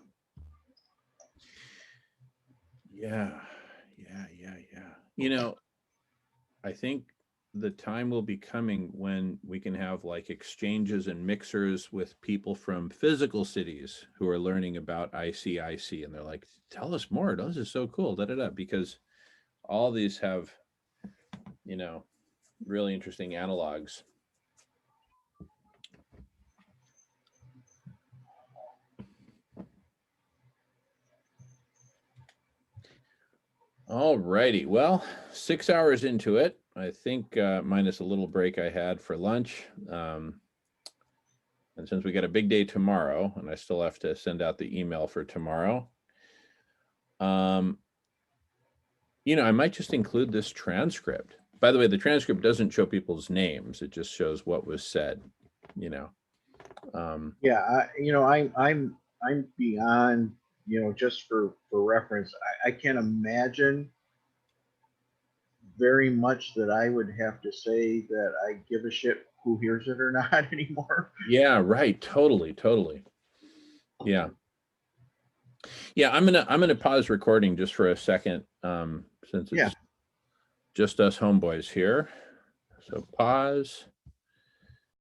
I think the time will be coming when we can have like exchanges and mixers with people from physical cities who are learning about ICIC, and they're like, tell us more. This is so cool, because all these have, really interesting analogs. All righty. Well, 6 hours into it, I think, minus a little break I had for lunch. And since we got a big day tomorrow, and I still have to send out the email for tomorrow, I might just include this transcript. By the way, the transcript doesn't show people's names. It just shows what was said, Yeah, I'm beyond, just for reference, I can't imagine very much that I would have to say that I give a shit who hears it or not anymore. Yeah, right. Totally, totally. Yeah. Yeah, I'm gonna pause recording just for a second, since it's Yeah. just us homeboys here. So pause.